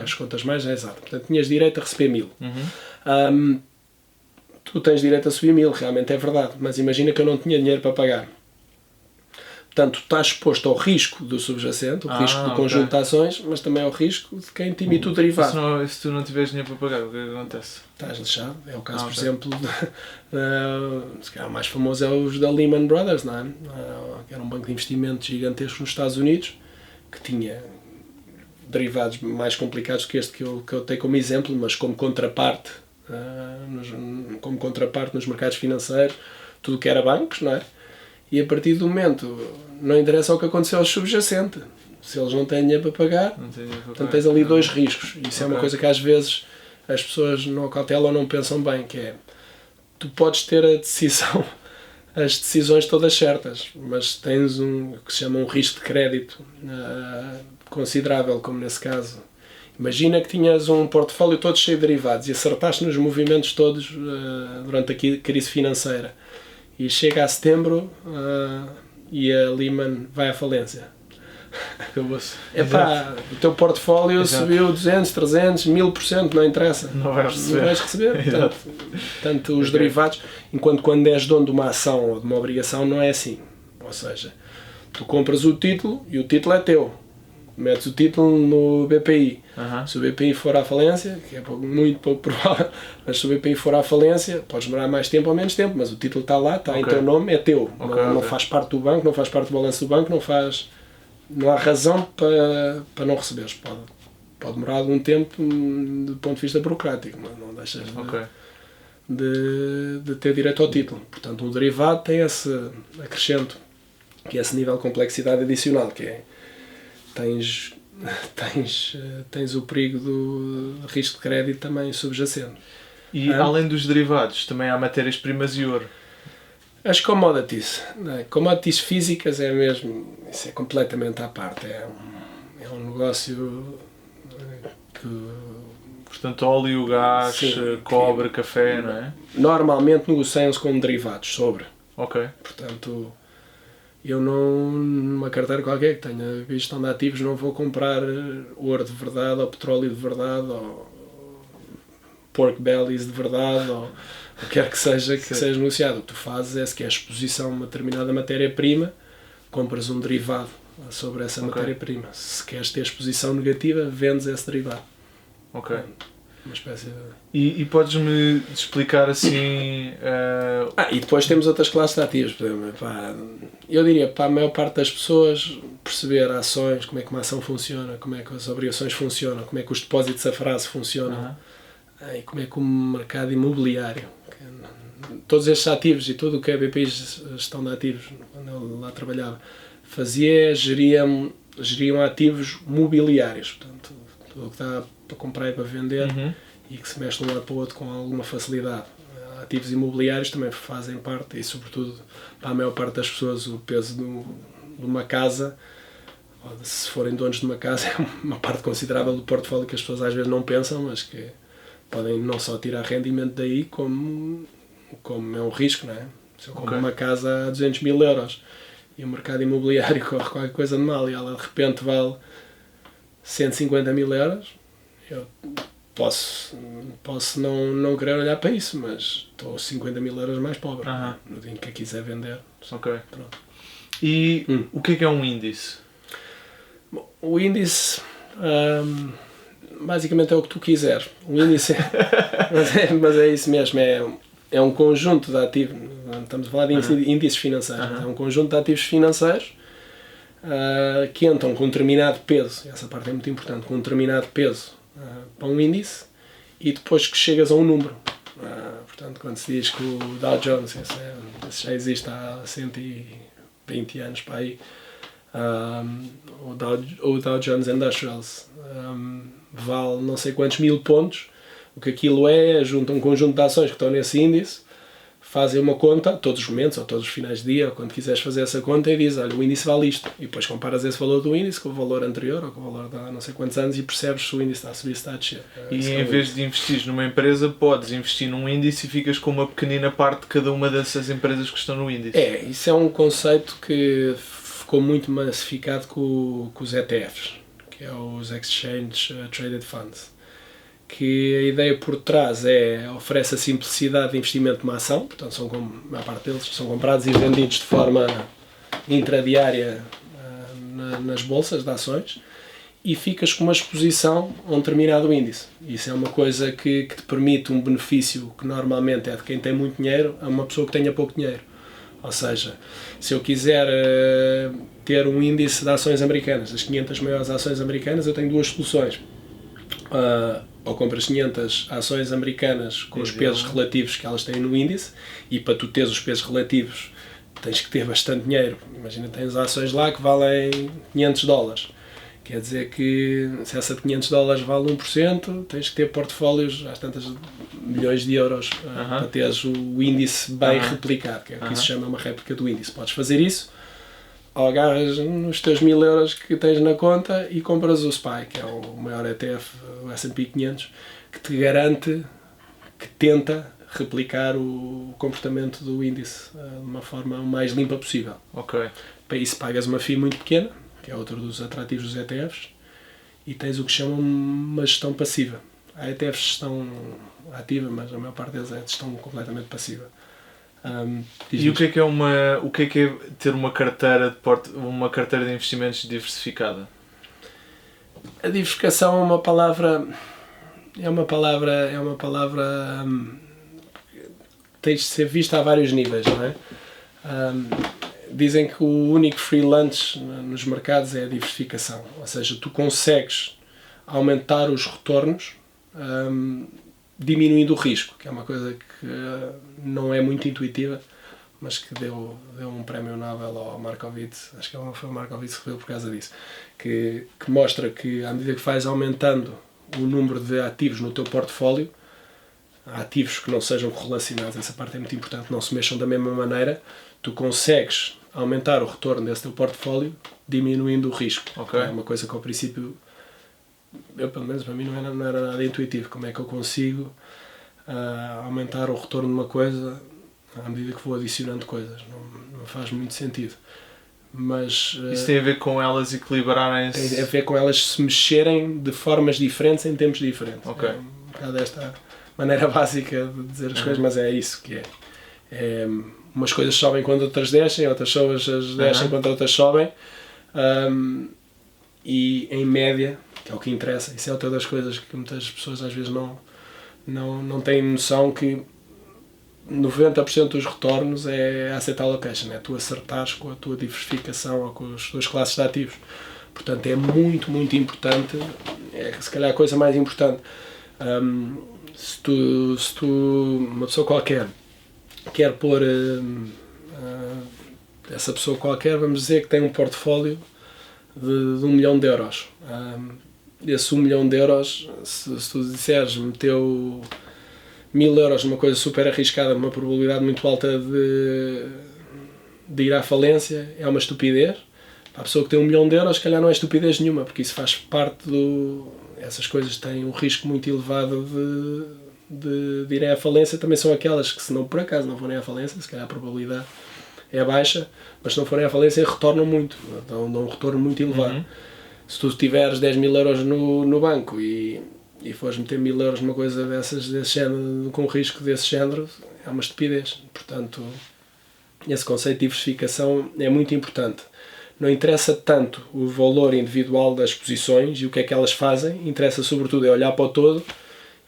as contas mais é exato. Portanto, tinhas direito a receber 1.000. Tu tens direito a subir 1.000, realmente é verdade. Mas imagina que eu não tinha dinheiro para pagar. Portanto, estás exposto ao risco do subjacente, o risco do conjunto de ações, mas também ao risco de quem te emite o derivado. Se tu não tiveres dinheiro para pagar, o que é que acontece? Estás lixado. É o caso, por exemplo, se calhar o mais famoso é os da Lehman Brothers, não é? Que era um banco de investimentos gigantesco nos Estados Unidos, que tinha derivados mais complicados que este que eu tenho como exemplo, mas como contraparte nos mercados financeiros, tudo que era bancos, não é? E a partir do momento, não interessa o que aconteceu ao subjacente. Se eles não têm dinheiro para pagar, então tens ali dois riscos. Isso é uma coisa que às vezes as pessoas não cautelam ou não pensam bem, que é, tu podes ter as decisões todas certas, mas tens o que se chama um risco de crédito considerável, como nesse caso. Imagina que tinhas um portfólio todo cheio de derivados e acertaste nos movimentos todos durante a crise financeira. E chega a setembro e a Lehman vai à falência. Acabou-se. O teu portfólio subiu 200, 300, 1000%, não interessa. Não vais receber. Não vais receber. Portanto, os derivados, enquanto quando és dono de uma ação ou de uma obrigação, não é assim. Ou seja, tu compras o título e o título é teu. Metes o título no BPI. Se o BPI for à falência, que é muito pouco provável, mas se o BPI for à falência, podes demorar mais tempo ou menos tempo, mas o título está lá, está em teu nome, é teu. Não faz parte do banco, não faz parte do balanço do banco, não há razão para não receberes. Pode demorar algum tempo do ponto de vista burocrático, mas não deixas de ter direito ao título. Portanto, um derivado tem esse acrescento, que é esse nível de complexidade adicional, que é tens o perigo do risco de crédito também subjacente. E além dos derivados, também há matérias-primas e ouro. As commodities, commodities físicas isso é completamente à parte. É um negócio que... Portanto, óleo, gás, cobre, café, não é? Normalmente negociam-se com derivados sobre. Portanto... Eu numa carteira qualquer que tenha gestão de ativos, não vou comprar ouro de verdade, ou petróleo de verdade, ou pork bellies de verdade, ou o que quer que seja negociado. O que tu fazes é, se queres exposição a uma determinada matéria-prima, compras um derivado sobre essa matéria-prima. Se queres ter exposição negativa, vendes esse derivado. Uma espécie de... E podes-me explicar assim... E depois temos outras classes de ativos. Eu diria, para a maior parte das pessoas, perceber ações, como é que uma ação funciona, como é que as obrigações funcionam, como é que os depósitos a prazo funcionam, e como é que o mercado imobiliário, todos estes ativos e tudo o que a BPI Gestão de Ativos, quando eu lá trabalhava, fazia, geriam ativos mobiliários. Portanto, tudo o que está para comprar e para vender e que se mexe de um lado para o outro com alguma facilidade. Ativos imobiliários também fazem parte, e sobretudo para a maior parte das pessoas, o peso de uma casa, ou se forem donos de uma casa, é uma parte considerável do portfólio que as pessoas às vezes não pensam, mas que podem não só tirar rendimento daí, como é um risco, não é? Se eu compro uma casa a 200 mil euros e o mercado imobiliário corre qualquer coisa de mal e ela de repente vale 150 mil euros, eu posso não querer olhar para isso, mas estou 50 mil euros mais pobre. No dia em que a quiser vender. Ok. Pronto. E o que é um índice? Bom, o índice basicamente é o que tu quiser. O índice mas é isso mesmo, é um conjunto de ativos, estamos a falar de índices financeiros, é um conjunto de ativos financeiros que entram com um determinado peso, essa parte é muito importante, com um determinado peso para um índice e depois que chegas a um número. Portanto, quando se diz que o Dow Jones, esse já existe há 120 anos para aí, o Dow Jones Industrials vale não sei quantos mil pontos. O que aquilo junta um conjunto de ações que estão nesse índice, fazem uma conta a todos os momentos, ou todos os finais de dia, ou quando quiseres fazer essa conta e dizes, olha, o índice vale isto. E depois comparas esse valor do índice com o valor anterior, ou com o valor de há não sei quantos anos, e percebes se o índice está a subir, se está a descer. E em vez de investir numa empresa, podes investir num índice e ficas com uma pequenina parte de cada uma dessas empresas que estão no índice. Isso é um conceito que ficou muito massificado com os ETFs, que é os Exchange Traded Funds. Que a ideia por trás oferece a simplicidade de investimento numa ação, portanto a maior parte deles são comprados e vendidos de forma intradiária nas bolsas de ações e ficas com uma exposição a um determinado índice. Isso é uma coisa que te permite um benefício que normalmente é de quem tem muito dinheiro a uma pessoa que tenha pouco dinheiro. Ou seja, se eu quiser ter um índice de ações americanas, as 500 maiores ações americanas, eu tenho duas soluções. Ou compras 500 ações americanas com os pesos relativos que elas têm no índice, e para tu teres os pesos relativos tens que ter bastante dinheiro. Imagina, tens ações lá que valem $500. Quer dizer que se essa de $500 vale 1%, tens que ter portfólios às tantas milhões de euros para teres o índice bem replicado, que é o que isso chama uma réplica do índice. Podes fazer isso, agarras nos teus 1000 euros que tens na conta e compras o SPY, que é o maior ETF, o S&P 500, que te garante, que tenta replicar o comportamento do índice de uma forma o mais limpa possível. Ok. Para isso pagas uma FII muito pequena, que é outro dos atrativos dos ETFs, e tens o que chamam uma gestão passiva. Há ETFs de gestão ativa, mas a maior parte deles é de gestão completamente passiva. E o que é ter uma carteira de investimentos diversificada? A diversificação é uma palavra tem de ser vista a vários níveis, não é? Dizem que o único free lunch nos mercados é a diversificação, ou seja, tu consegues aumentar os retornos diminuindo o risco, que é uma coisa que não é muito intuitiva, mas que deu um prémio Nobel ao Markowitz, acho que foi o Markowitz que deu por causa disso, que mostra que à medida que vais aumentando o número de ativos no teu portfólio, ativos que não sejam correlacionados, essa parte é muito importante, não se mexam da mesma maneira, tu consegues aumentar o retorno desse teu portfólio diminuindo o risco. Okay. É uma coisa que ao princípio, pelo menos para mim não era nada intuitivo. Como é que eu consigo aumentar o retorno de uma coisa à medida que vou adicionando coisas? Não faz muito sentido. Mas isso tem a ver com elas equilibrarem-se? Tem a ver com elas se mexerem de formas diferentes em tempos diferentes. Okay. É um bocado esta maneira básica de dizer as coisas, mas é isso que é. Umas coisas sobem quando outras descem, outras coisas descem quando outras sobem, e em média, que é o que interessa, isso é outra das coisas que muitas pessoas às vezes não têm noção, que 90% dos retornos é asset allocation, é tu acertares com a tua diversificação ou com as tuas classes de ativos. Portanto, é muito, muito importante, é se calhar a coisa mais importante. Se tu, uma pessoa qualquer, quer pôr essa pessoa qualquer, vamos dizer que tem um portfólio de 1 milhão de euros. Esse 1 milhão de euros, se tu disseres, meteu 1000 euros numa coisa super arriscada, uma probabilidade muito alta de ir à falência, é uma estupidez. Para a pessoa que tem 1 milhão de euros, se calhar não é estupidez nenhuma, porque isso faz parte essas coisas têm um risco muito elevado de irem à falência. Também são aquelas que, se não por acaso não forem à falência, se calhar a probabilidade é baixa, mas se não forem à falência retornam muito, dão um retorno muito elevado. Se tu tiveres 10 mil euros no banco e e fores meter 1000 euros numa coisa desse género, com risco desse género, é uma estupidez. Portanto, esse conceito de diversificação é muito importante. Não interessa tanto o valor individual das posições e o que é que elas fazem, interessa sobretudo é olhar para o todo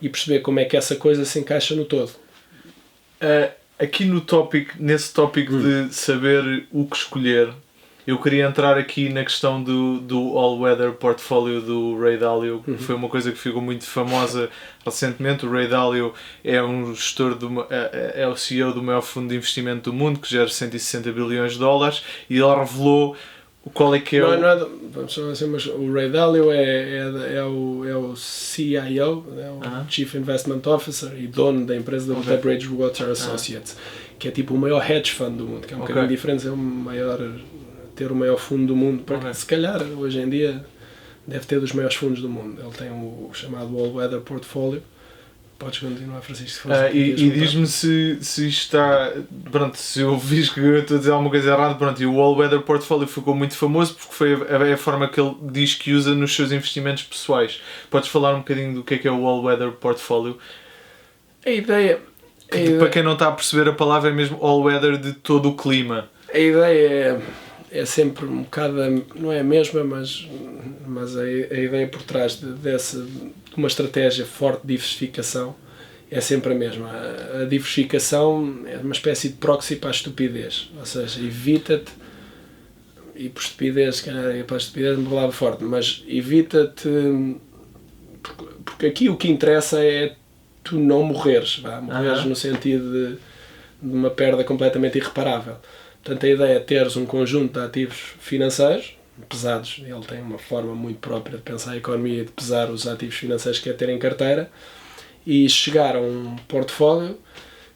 e perceber como é que essa coisa se encaixa no todo. Aqui nesse tópico de saber o que escolher, eu queria entrar aqui na questão do All-Weather Portfolio do Ray Dalio, que foi uma coisa que ficou muito famosa recentemente. O Ray Dalio é um gestor, é o CEO do maior fundo de investimento do mundo, que gera 160 bilhões de dólares, e ele revelou qual é que é vamos chamar assim, mas o Ray Dalio é o CIO, é o Chief Investment Officer e dono da empresa da Bridgewater Associates, que é tipo o maior hedge fund do mundo, que é um bocadinho diferente, ter o maior fundo do mundo, para se calhar hoje em dia deve ter dos maiores fundos do mundo. Ele tem o chamado All Weather Portfolio. Podes continuar, Francisco. E diz-me se está. Pronto, se eu vi que eu estou a dizer alguma coisa errada. Pronto, e o All Weather Portfolio ficou muito famoso porque foi a forma que ele diz que usa nos seus investimentos pessoais. Podes falar um bocadinho do que é o All Weather Portfolio? A ideia. Para quem não está a perceber a palavra, é mesmo All Weather de todo o clima. A ideia é sempre um bocado. Não é a mesma, mas a ideia por trás de uma estratégia forte de diversificação é sempre a mesma. A diversificação é uma espécie de proxy para a estupidez, ou seja, evita-te, e por estupidez, se calhar para a estupidez uma palavra forte, mas evita-te, porque aqui o que interessa é tu não morreres, morreres no sentido de uma perda completamente irreparável. Portanto, a ideia é teres um conjunto de ativos financeiros pesados. Ele tem uma forma muito própria de pensar a economia e de pesar os ativos financeiros que quer ter em carteira e chegar a um portfólio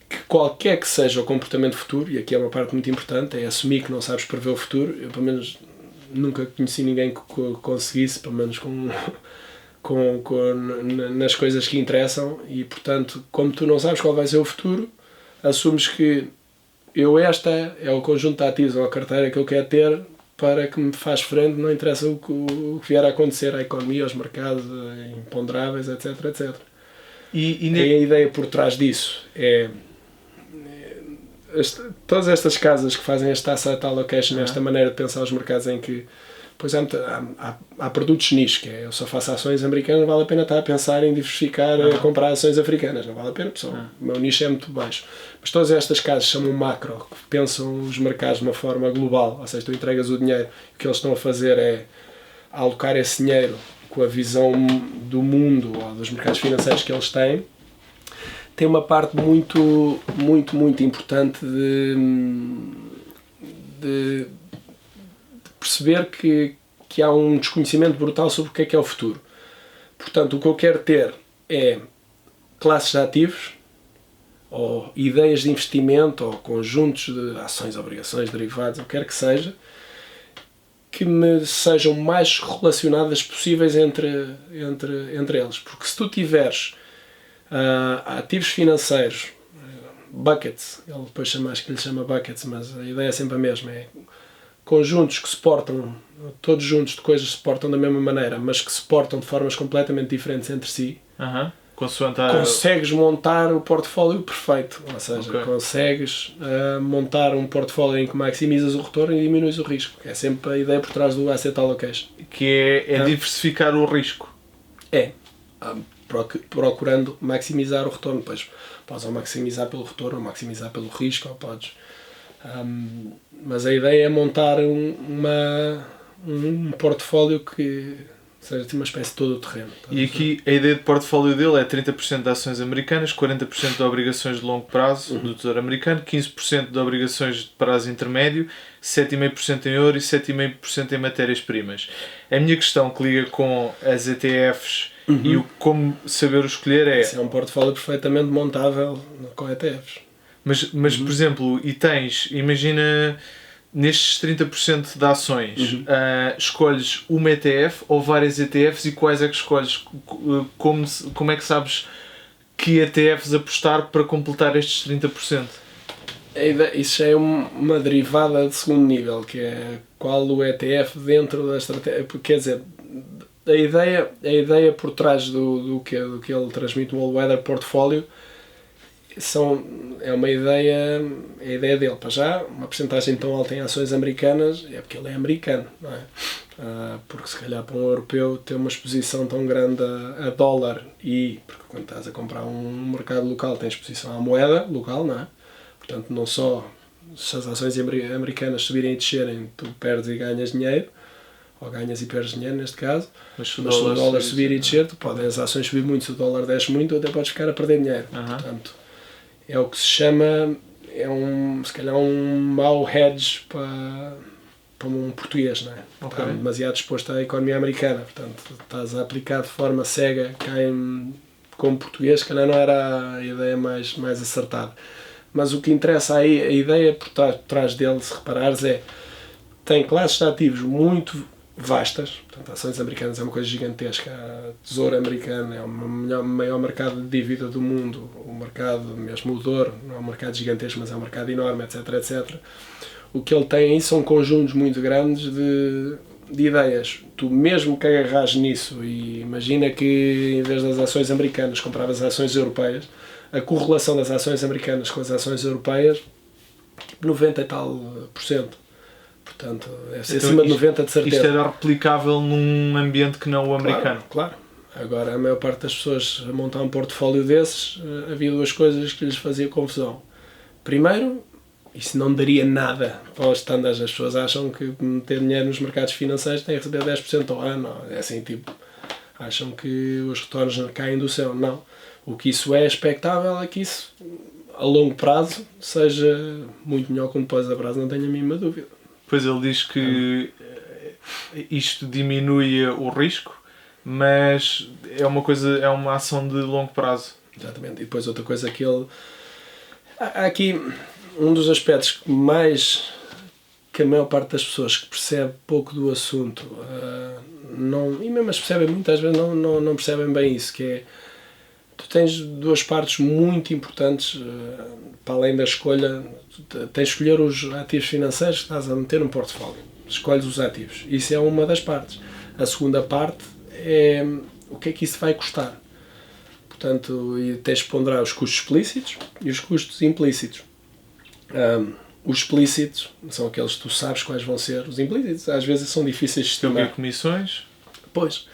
que qualquer que seja o comportamento futuro, e aqui é uma parte muito importante, é assumir que não sabes prever o futuro. Eu, pelo menos, nunca conheci ninguém que conseguisse, pelo menos nas coisas que interessam, e, portanto, como tu não sabes qual vai ser o futuro, assumes que esta é o conjunto de ativos ou a carteira que eu quero ter para que me faz frente, não interessa o que vier a acontecer à economia, aos mercados, imponderáveis, etc. etc. E a ideia por trás disso todas estas casas que fazem esta asset allocation, esta maneira de pensar os mercados em que pois há produtos nicho, que é eu só faço ações americanas, não vale a pena estar a pensar em diversificar, comprar ações africanas, não vale a pena, pessoal. O meu nicho é muito baixo. Mas todas estas casas chamam macro, que pensam os mercados de uma forma global, ou seja, tu entregas o dinheiro, o que eles estão a fazer é alocar esse dinheiro com a visão do mundo ou dos mercados financeiros que eles têm. Tem uma parte muito, muito, muito importante de perceber que há um desconhecimento brutal sobre o que é o futuro. Portanto, o que eu quero ter é classes de ativos, ou ideias de investimento, ou conjuntos de ações, obrigações, derivados, o que quer que seja, que me sejam mais relacionadas possíveis entre eles. Porque se tu tiveres ativos financeiros, buckets, ele depois acho que lhe chama buckets, mas a ideia é sempre a mesma, é conjuntos que se portam, todos juntos de coisas que se portam da mesma maneira, mas que se portam de formas completamente diferentes entre si, consegues montar o portfólio perfeito. Ou seja, consegues montar um portfólio em que maximizas o retorno e diminuis o risco. É sempre a ideia por trás do asset allocation. Que é diversificar o risco. Procurando maximizar o retorno. Pois podes ou maximizar pelo retorno, ou maximizar pelo risco, ou podes... mas a ideia é montar um portfólio que seja uma espécie de todo o terreno. E aqui a ideia de portfólio dele é 30% de ações americanas, 40% de obrigações de longo prazo do Tesouro Americano, 15% de obrigações de prazo intermédio, 7,5% em ouro e 7,5% em matérias-primas. A minha questão que liga com as ETFs e o como saber escolher é... Esse é um portfólio perfeitamente montável com ETFs. Mas por exemplo, imagina nestes 30% de ações, escolhes uma ETF ou várias ETFs e quais é que escolhes? Como é que sabes que ETFs apostar para completar estes 30%? Isso é uma derivada de segundo nível, que é qual o ETF dentro da estratégia. Quer dizer, a ideia por trás do que ele transmite no All Weather Portfólio é uma ideia, é a ideia dele. Para já, uma porcentagem tão alta em ações americanas é porque ele é americano, não é? Porque se calhar para um europeu ter uma exposição tão grande a dólar porque quando estás a comprar um mercado local tens exposição à moeda local, não é? Portanto, não só se as ações americanas subirem e descerem, tu perdes e ganhas dinheiro, ou ganhas e perdes dinheiro neste caso, mas se o dólar subir e descer, tu podem as ações subir muito, se o dólar desce muito, até podes ficar a perder dinheiro. Portanto, é o que se chama, se calhar um mau hedge para um português, não é? Está demasiado exposto à economia americana, portanto, estás a aplicar de forma cega, como português, se calhar não era a ideia mais acertada. Mas o que interessa aí, a ideia por trás dele, se reparares, tem classes de ativos muito vastas, portanto, ações americanas é uma coisa gigantesca, a Tesouro americano é o maior mercado de dívida do mundo, o mercado, mesmo o Douro, não é um mercado gigantesco, mas é um mercado enorme, etc, etc. O que ele tem aí são conjuntos muito grandes de ideias. Tu mesmo que agarras nisso, e imagina que em vez das ações americanas compravas ações europeias, a correlação das ações americanas com as ações europeias, 90 e tal %. Portanto, é ser acima de 90 de certeza. Isto era replicável num ambiente que não o americano. Claro. Agora, a maior parte das pessoas a montar um portfólio desses, havia duas coisas que lhes fazia confusão. Primeiro, isso não daria nada para os estándares. As pessoas acham que meter dinheiro nos mercados financeiros tem a receber 10% ao ano. É assim, tipo, acham que os retornos caem do céu. Não. O que isso é expectável é que isso, a longo prazo, seja muito melhor que um depois a prazo, não tenho a mínima dúvida. Pois ele diz que isto diminui o risco, mas é uma ação de longo prazo. Exatamente. E depois outra coisa que ele... Há aqui um dos aspectos que a maior parte das pessoas que percebe pouco do assunto, e mesmo as percebem muitas vezes não percebem bem isso, que é, tu tens duas partes muito importantes, para além da escolha, tens de escolher os ativos financeiros que estás a meter no portfólio. Escolhes os ativos. Isso é uma das partes. A segunda parte é o que é que isso vai custar. Portanto, tens de ponderar os custos explícitos e os custos implícitos. Os explícitos são aqueles que tu sabes quais vão ser. Os implícitos às vezes são difíceis de estimar. Tem comissões? Pois.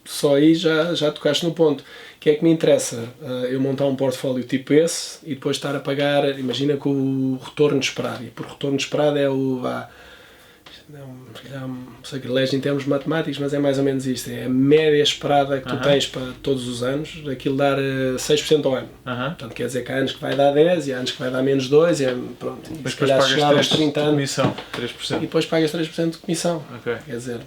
Só aí já tocaste no ponto. O que é que me interessa? Eu montar um portfólio tipo esse e depois estar a pagar, imagina com o retorno esperado. E por retorno esperado é um sacrilégio em termos matemáticos, mas é mais ou menos isto. É a média esperada que tu tens para todos os anos, aquilo dar 6% ao ano. Portanto, quer dizer que há anos que vai dar 10 e há anos que vai dar menos 2 e pronto. E depois pagas 3% de comissão. 3%. E depois pagas 3% de comissão. Okay. Quer dizer...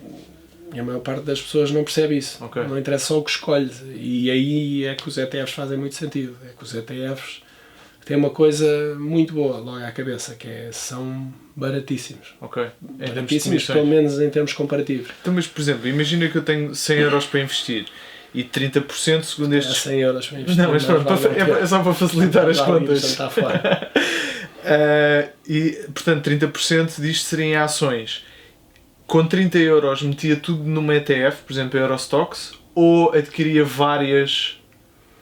E a maior parte das pessoas não percebe isso. Okay. Não interessa só o que escolhes. E aí é que os ETFs fazem muito sentido. É que os ETFs têm uma coisa muito boa logo à cabeça, que são baratíssimos. Ok. Baratíssimos, pelo menos em termos comparativos. Então, mas, por exemplo, imagina que eu tenho 100 euros para investir e 30% segundo estes... 100 euros para investir. Não, mas pronto, é só para facilitar as contas. Está fora. E, portanto, 30% disto seriam em ações. Com 30 euros metia tudo numa ETF, por exemplo, Eurostox, ou adquiria várias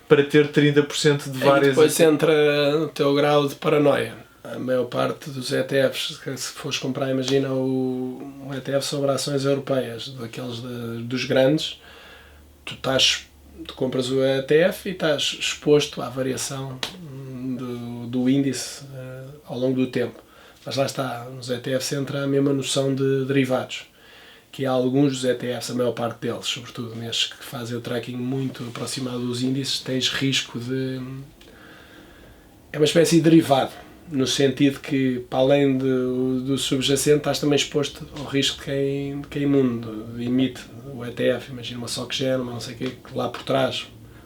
para ter 30% de várias... E depois entra o teu grau de paranoia. A maior parte dos ETFs, se fores comprar, imagina um ETF sobre ações europeias, daqueles dos grandes, tu compras o ETF e estás exposto à variação do índice ao longo do tempo. Mas lá está, nos ETFs entra a mesma noção de derivados, que há alguns dos ETFs, a maior parte deles, sobretudo nestes que fazem o tracking muito aproximado dos índices, tens risco de... É uma espécie de derivado, no sentido que, para além do subjacente, estás também exposto ao risco de quem emite o ETF. Imagina uma SocGen, uma não sei o quê, que lá por trás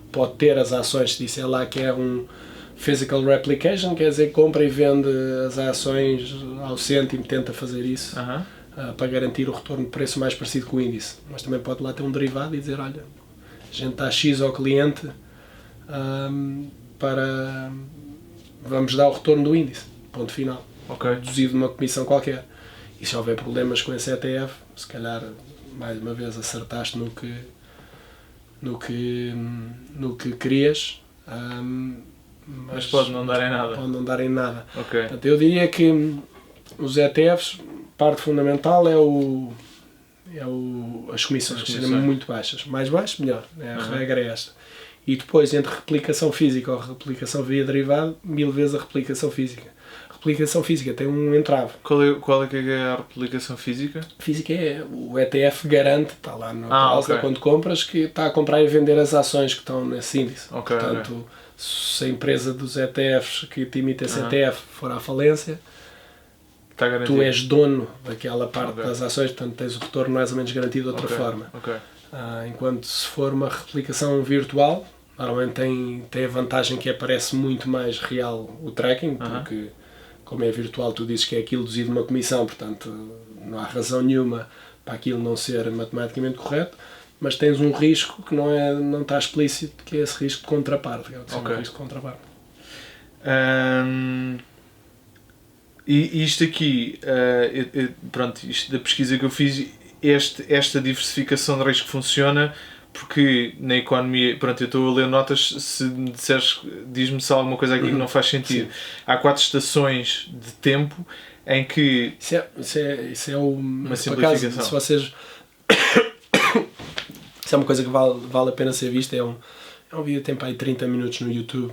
pode ter as ações, se disser lá que é um physical replication, quer dizer, compra e vende as ações ao cêntimo, tenta fazer isso para garantir o retorno de preço mais parecido com o índice. Mas também pode lá ter um derivado e dizer, olha, a gente dá X ao cliente vamos dar o retorno do índice, ponto final, deduzido de uma comissão qualquer. E se houver problemas com esse ETF, se calhar mais uma vez acertaste no que querias, mas pode não dar em nada. Pode não dar em nada. Okay. Portanto, eu diria que os ETFs, parte fundamental as comissões serem muito baixas. Mais baixo, melhor. A regra é esta. E depois, entre replicação física ou replicação via derivado, 1000 vezes a replicação física. A replicação física tem um entrave. Qual é que é a replicação física? Física é o ETF garante, está lá no cláusula, quando compras, que está a comprar e vender as ações que estão nesse índice. Portanto, se a empresa dos ETFs que te emite esse ETF for à falência, tu és dono daquela parte das ações, portanto tens o retorno mais ou menos garantido de outra forma. Enquanto se for uma replicação virtual, normalmente tem a vantagem que parece muito mais real o tracking, porque como é virtual tu dizes que é aquilo deduzido uma comissão, portanto não há razão nenhuma para aquilo não ser matematicamente correto, mas tens um risco que não está explícito, que é esse risco de contraparte, que é o que se chama risco de contraparte. E isto aqui, pronto, isto da pesquisa que eu fiz, esta diversificação de risco funciona porque na economia, pronto, eu estou a ler notas, se me disseres, diz-me se há alguma coisa aqui que não faz sentido. Sim. Há 4 estações de tempo em que... Isso é uma simplificação. Acaso, se vocês... Isso é uma coisa que vale a pena ser vista, é um vídeo que tem para aí 30 minutos no YouTube.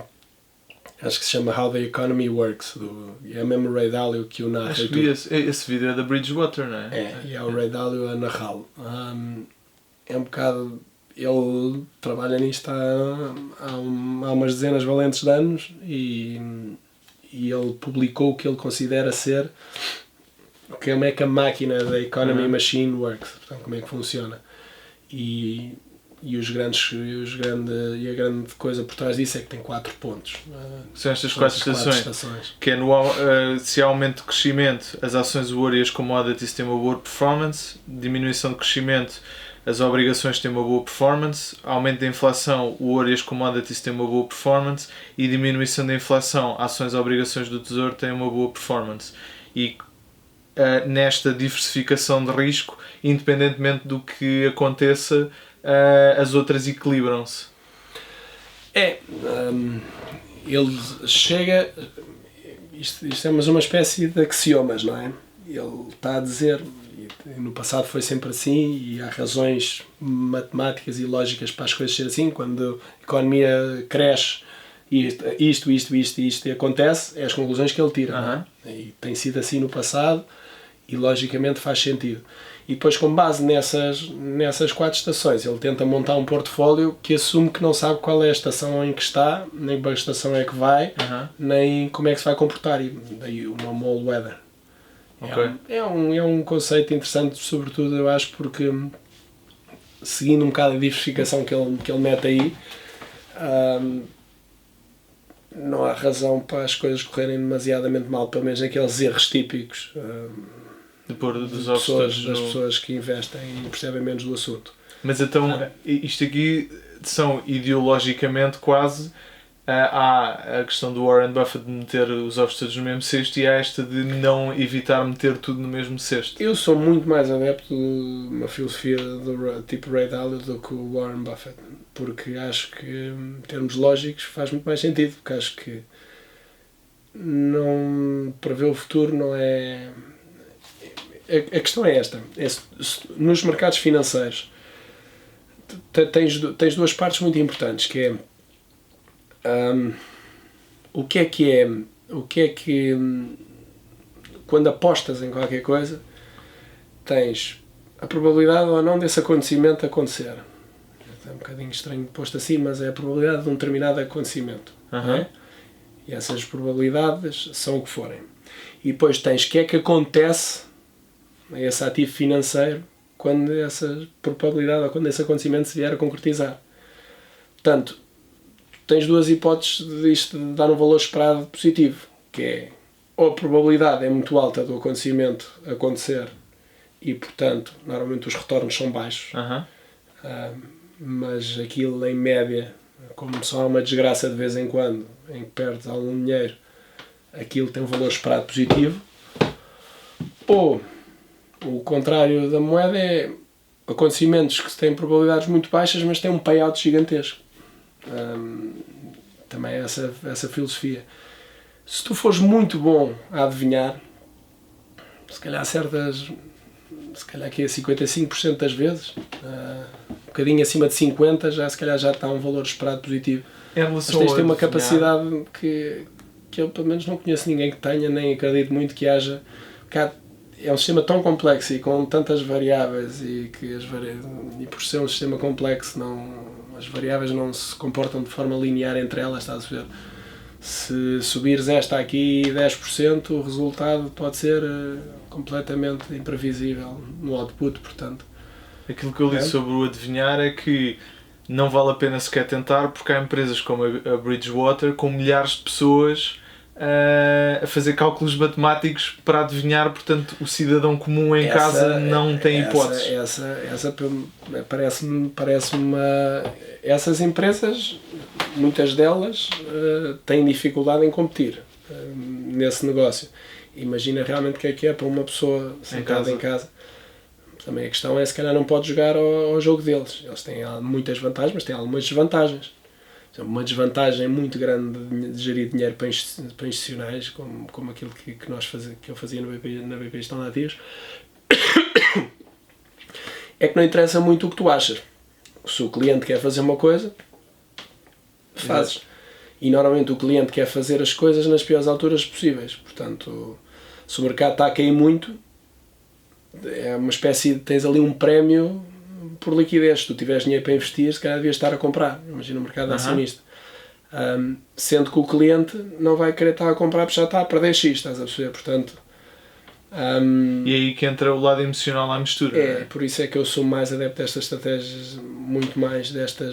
Acho que se chama How the Economy Works, é mesmo o Ray Dalio que o narra. Acho que esse vídeo é da Bridgewater, não é? E é o Ray Dalio a narrá-lo. É um bocado... Ele trabalha nisto há umas dezenas valentes de anos e ele publicou o que ele considera ser como é que a máquina da Economy Machine works, portanto, como é que funciona. E a grande coisa por trás disso é que tem 4 pontos. São estas 4 estações. Que é se há aumento de crescimento, as ações, o ouro e as commodities têm uma boa performance, diminuição de crescimento, as obrigações têm uma boa performance, aumento da inflação, o ouro e as commodities têm uma boa performance, e diminuição da inflação, ações e obrigações do Tesouro têm uma boa performance. E nesta diversificação de risco, independentemente do que aconteça, as outras equilibram-se. Ele chega... Isto é mais uma espécie de axiomas, não é? Ele está a dizer... No passado foi sempre assim e há razões matemáticas e lógicas para as coisas serem assim. Quando a economia cresce isto e acontece, é as conclusões que ele tira. E tem sido assim no passado e logicamente faz sentido. E depois, com base nessas 4 estações, ele tenta montar um portfólio que assume que não sabe qual é a estação em que está, nem para a estação é que vai, nem como é que se vai comportar. E daí o nome All Weather. É um conceito interessante, sobretudo eu acho, porque seguindo um bocado a diversificação que ele mete aí, não há razão para as coisas correrem demasiadamente mal, pelo menos naqueles erros típicos das pessoas que investem e percebem menos do assunto. Mas então, isto aqui são ideologicamente quase... há a questão do Warren Buffett de meter os ovos todos no mesmo cesto e há esta de não evitar meter tudo no mesmo cesto. Eu sou muito mais adepto de uma filosofia do tipo Ray Dalio do que o Warren Buffett, porque acho que, em termos lógicos, faz muito mais sentido, porque acho que não prever o futuro não é... A questão é esta, nos mercados financeiros tens 2 partes muito importantes, que é o que é que quando apostas em qualquer coisa tens a probabilidade ou não desse acontecimento acontecer. É um bocadinho estranho posto assim, mas é a probabilidade de um determinado acontecimento. E essas probabilidades são o que forem. E depois tens o que é que acontece a esse ativo financeiro quando essa probabilidade ou quando esse acontecimento se vier a concretizar. Portanto, tens 2 hipóteses de isto de dar um valor esperado positivo, que é ou a probabilidade é muito alta do acontecimento acontecer e, portanto, normalmente os retornos são baixos, mas aquilo em média, como só há uma desgraça de vez em quando, em que perdes algum dinheiro, aquilo tem um valor esperado positivo. Ou o contrário da moeda é acontecimentos que têm probabilidades muito baixas, mas têm um payout gigantesco. Também é essa filosofia. Se tu fores muito bom a adivinhar, se calhar acertas, se calhar aqui a 55% das vezes, um bocadinho acima de 50%, se calhar já está um valor esperado positivo. Mas tens de ter uma capacidade que eu pelo menos não conheço ninguém que tenha, nem acredito muito que haja. É um sistema tão complexo e com tantas variáveis e que e por ser um sistema complexo as variáveis não se comportam de forma linear entre elas, estás a ver? Se subires esta aqui 10%, o resultado pode ser completamente imprevisível no output, portanto. Aquilo que eu li sobre o adivinhar é que não vale a pena sequer tentar, porque há empresas como a Bridgewater com milhares de pessoas a fazer cálculos matemáticos para adivinhar, portanto o cidadão comum em casa não tem hipóteses. Essa parece-me essas empresas, muitas delas têm dificuldade em competir nesse negócio. Imagina realmente o que é para uma pessoa sentada em casa. Também a questão é, se calhar não pode jogar ao jogo deles. Eles têm muitas vantagens, mas têm algumas desvantagens. Uma desvantagem muito grande de gerir dinheiro para institucionais, como aquilo que eu fazia na BP Gestão de Ativos, é que não interessa muito o que tu achas. Se o cliente quer fazer uma coisa, fazes. E normalmente o cliente quer fazer as coisas nas piores alturas possíveis. Portanto, se o mercado está a cair muito, é uma espécie de, tens ali um prémio por liquidez. Se tu tiveres dinheiro para investir, se calhar devias estar a comprar. Imagina o mercado acionista. Sendo que o cliente não vai querer estar a comprar porque já está a perder X, estás a perceber? Portanto, e aí que entra o lado emocional à mistura. Por isso é que eu sou mais adepto destas estratégias, muito mais desta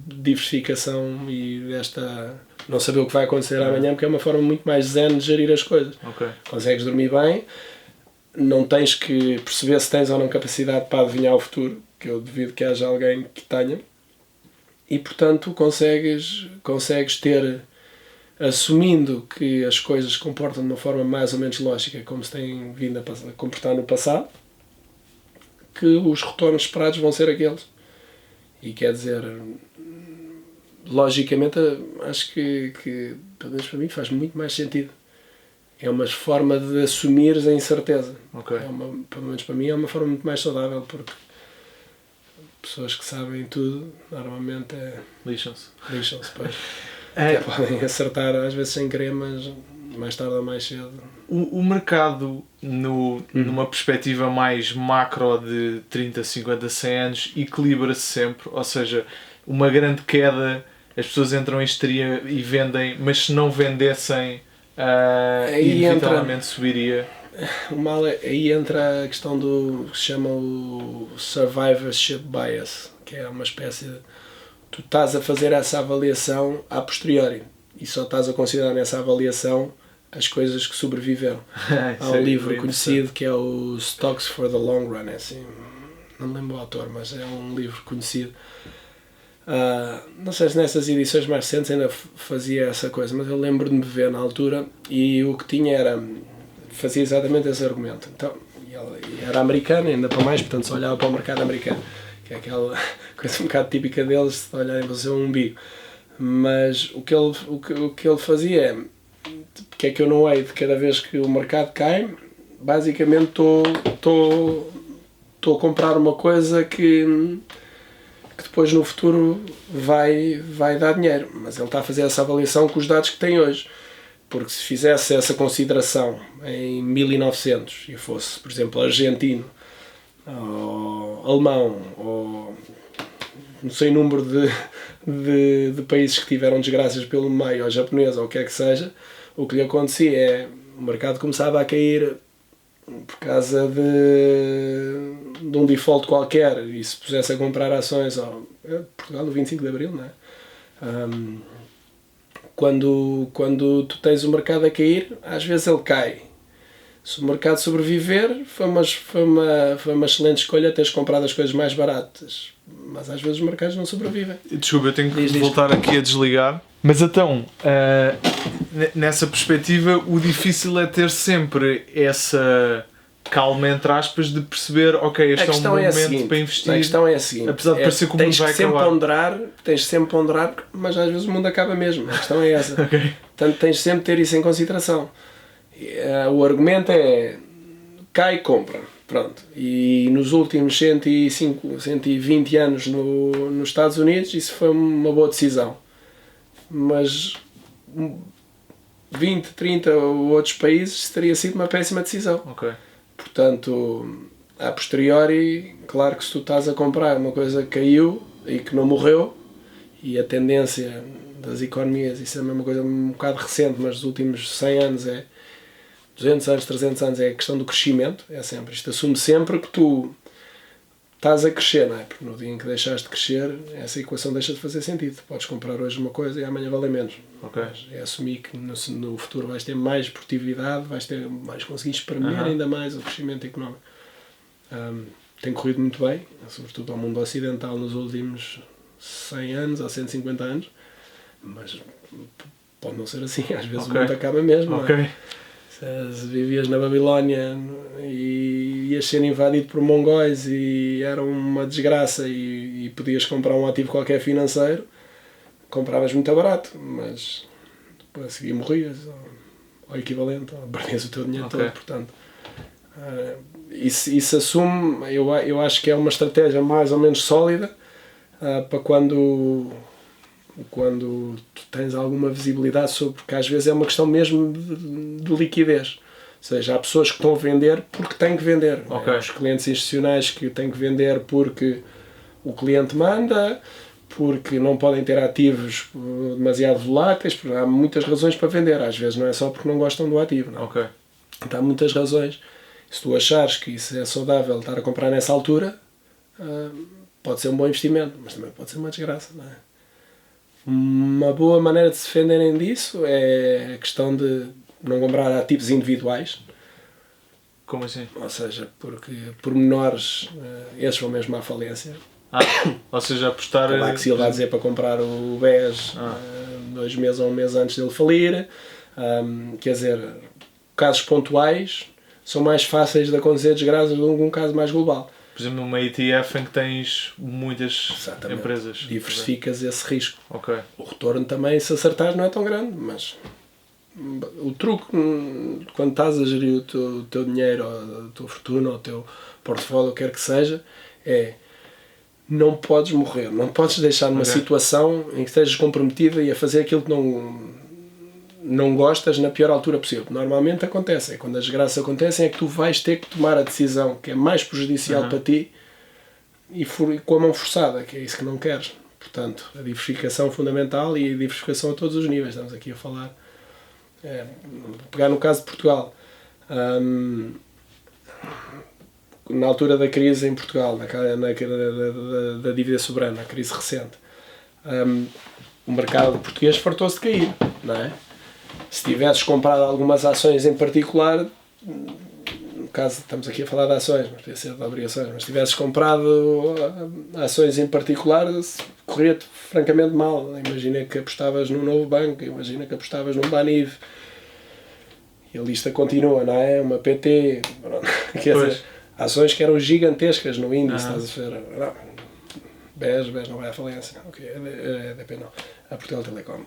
diversificação e desta não saber o que vai acontecer amanhã, porque é uma forma muito mais zen de gerir as coisas. Consegues dormir bem, não tens que perceber se tens ou não capacidade para adivinhar o futuro, que eu duvido que haja alguém que tenha, e portanto consegues ter, assumindo que as coisas se comportam de uma forma mais ou menos lógica, como se têm vindo a comportar no passado, que os retornos esperados vão ser aqueles. E quer dizer, logicamente, acho que pelo menos para mim faz muito mais sentido. É uma forma de assumires a incerteza. Pelo menos para mim é uma forma muito mais saudável, porque pessoas que sabem tudo normalmente lixam-se. Pois. Até podem acertar às vezes sem querer, mas mais tarde ou mais cedo. O mercado, numa perspectiva mais macro de 30, 50, 100 anos, equilibra-se sempre, ou seja, uma grande queda, as pessoas entram em histeria e vendem, mas se não vendessem, inevitavelmente subiria. Aí entra a questão do que se chama o survivorship bias, que é uma espécie de... Tu estás a fazer essa avaliação a posteriori e só estás a considerar nessa avaliação as coisas que sobreviveram. Há um livro conhecido que é o Stocks for the Long Run, assim, não me lembro o autor, mas é um livro conhecido. Não sei se nessas edições mais recentes ainda fazia essa coisa, mas eu lembro-me de ver na altura, e o que tinha fazia exatamente esse argumento. Então, ele era americano, ainda para mais, portanto só olhava para o mercado americano, que é aquela coisa um bocado típica deles, de olharem para o seu umbigo. Mas o que ele fazia é, porque é que eu não hei de cada vez que o mercado cai, basicamente estou a comprar uma coisa que depois no futuro vai dar dinheiro, mas ele está a fazer essa avaliação com os dados que tem hoje, porque se fizesse essa consideração em 1900 e fosse, por exemplo, argentino, ou alemão, ou não sei o número de países que tiveram desgraças pelo meio, ou japonês, ou o que é que seja, o que lhe acontecia é o mercado começava a cair por causa de um default qualquer, e se pusesse a comprar ações Portugal no 25 de Abril, não é? Quando tu tens o mercado a cair, às vezes ele cai. Se o mercado sobreviver, foi uma excelente escolha teres comprado as coisas mais baratas, mas às vezes os mercados não sobrevivem. Desculpa, eu tenho que voltar aqui a desligar. Mas então, nessa perspectiva, o difícil é ter sempre calma, entre aspas, de perceber, ok, este é um momento para investir. A questão é a seguinte, apesar de parecer que o mundo vai acabar. Tens de sempre ponderar, mas às vezes o mundo acaba mesmo. A questão é essa. Okay. Portanto, tens de sempre ter isso em consideração. O argumento é cai e compra. Pronto. E nos últimos 105, 120 anos nos Estados Unidos isso foi uma boa decisão. Mas 20, 30 ou outros países teria sido uma péssima decisão. Okay. Portanto, a posteriori, claro que se tu estás a comprar uma coisa que caiu e que não morreu, e a tendência das economias, isso é a mesma coisa um bocado recente, mas dos últimos 100 anos 200 anos, 300 anos é a questão do crescimento, é sempre, isto assume sempre que tu estás a crescer, não é? Porque no dia em que deixaste de crescer, essa equação deixa de fazer sentido. Podes comprar hoje uma coisa e amanhã vale menos. Okay. É assumir que no futuro vais ter mais produtividade, vais conseguir espremer ainda mais o crescimento económico. Tem corrido muito bem, sobretudo ao mundo ocidental nos últimos 100 anos ou 150 anos, mas pode não ser assim, às vezes o mundo acaba mesmo. Okay. Não é? Se vivias na Babilónia e ias ser invadido por mongóis e era uma desgraça e podias comprar um ativo qualquer financeiro, compravas muito barato, mas depois a seguir morrias, ou equivalente, ou perdias o teu dinheiro todo, portanto. Isso assume, eu acho que é uma estratégia mais ou menos sólida para quando tu tens alguma visibilidade sobre, porque às vezes é uma questão mesmo de liquidez. Ou seja, há pessoas que estão a vender porque têm que vender. Okay. Os clientes institucionais que têm que vender porque o cliente manda, porque não podem ter ativos demasiado voláteis, porque há muitas razões para vender. Às vezes não é só porque não gostam do ativo. Não? Okay. Então, há muitas razões. Se tu achares que isso é saudável estar a comprar nessa altura, pode ser um bom investimento, mas também pode ser uma desgraça. Não é? Uma boa maneira de se defenderem disso é a questão de não comprar ativos individuais. Como assim? Ou seja, porque por menores, esses vão mesmo à falência. Ou seja, apostar... A Axil vai dizer para comprar o BES 2 meses ou 1 mês antes dele falir. Quer dizer, casos pontuais são mais fáceis de acontecer desgraças do que um caso mais global. Por exemplo, numa ETF em que tens muitas empresas. Diversificas esse risco. Okay. O retorno também, se acertares, não é tão grande, mas o truque, quando estás a gerir o teu dinheiro, a tua fortuna, o teu portfólio, o que quer que seja, é não podes morrer, não podes deixar numa situação em que estejas comprometida e a fazer aquilo que não gostas na pior altura possível. Normalmente acontece, quando as desgraças acontecem, é que tu vais ter que tomar a decisão que é mais prejudicial para ti e com a mão forçada, que é isso que não queres. Portanto, a diversificação fundamental e a diversificação a todos os níveis. Estamos aqui a falar. Pegar no caso de Portugal. Na altura da crise em Portugal, da dívida soberana, a crise recente, o mercado português fartou-se de cair, não é? Se tivesses comprado algumas ações em particular, no caso estamos aqui a falar de ações, mas podia ser de obrigações, mas se tivesses comprado ações em particular, corria-te francamente mal. Imagina que apostavas num novo banco, imagina que apostavas num Banif, e a lista continua, não é? Uma PT, quer dizer, ações que eram gigantescas no índice, estás a ver? Não, BES não vai à falência, EDP não, a Portugal Telecom.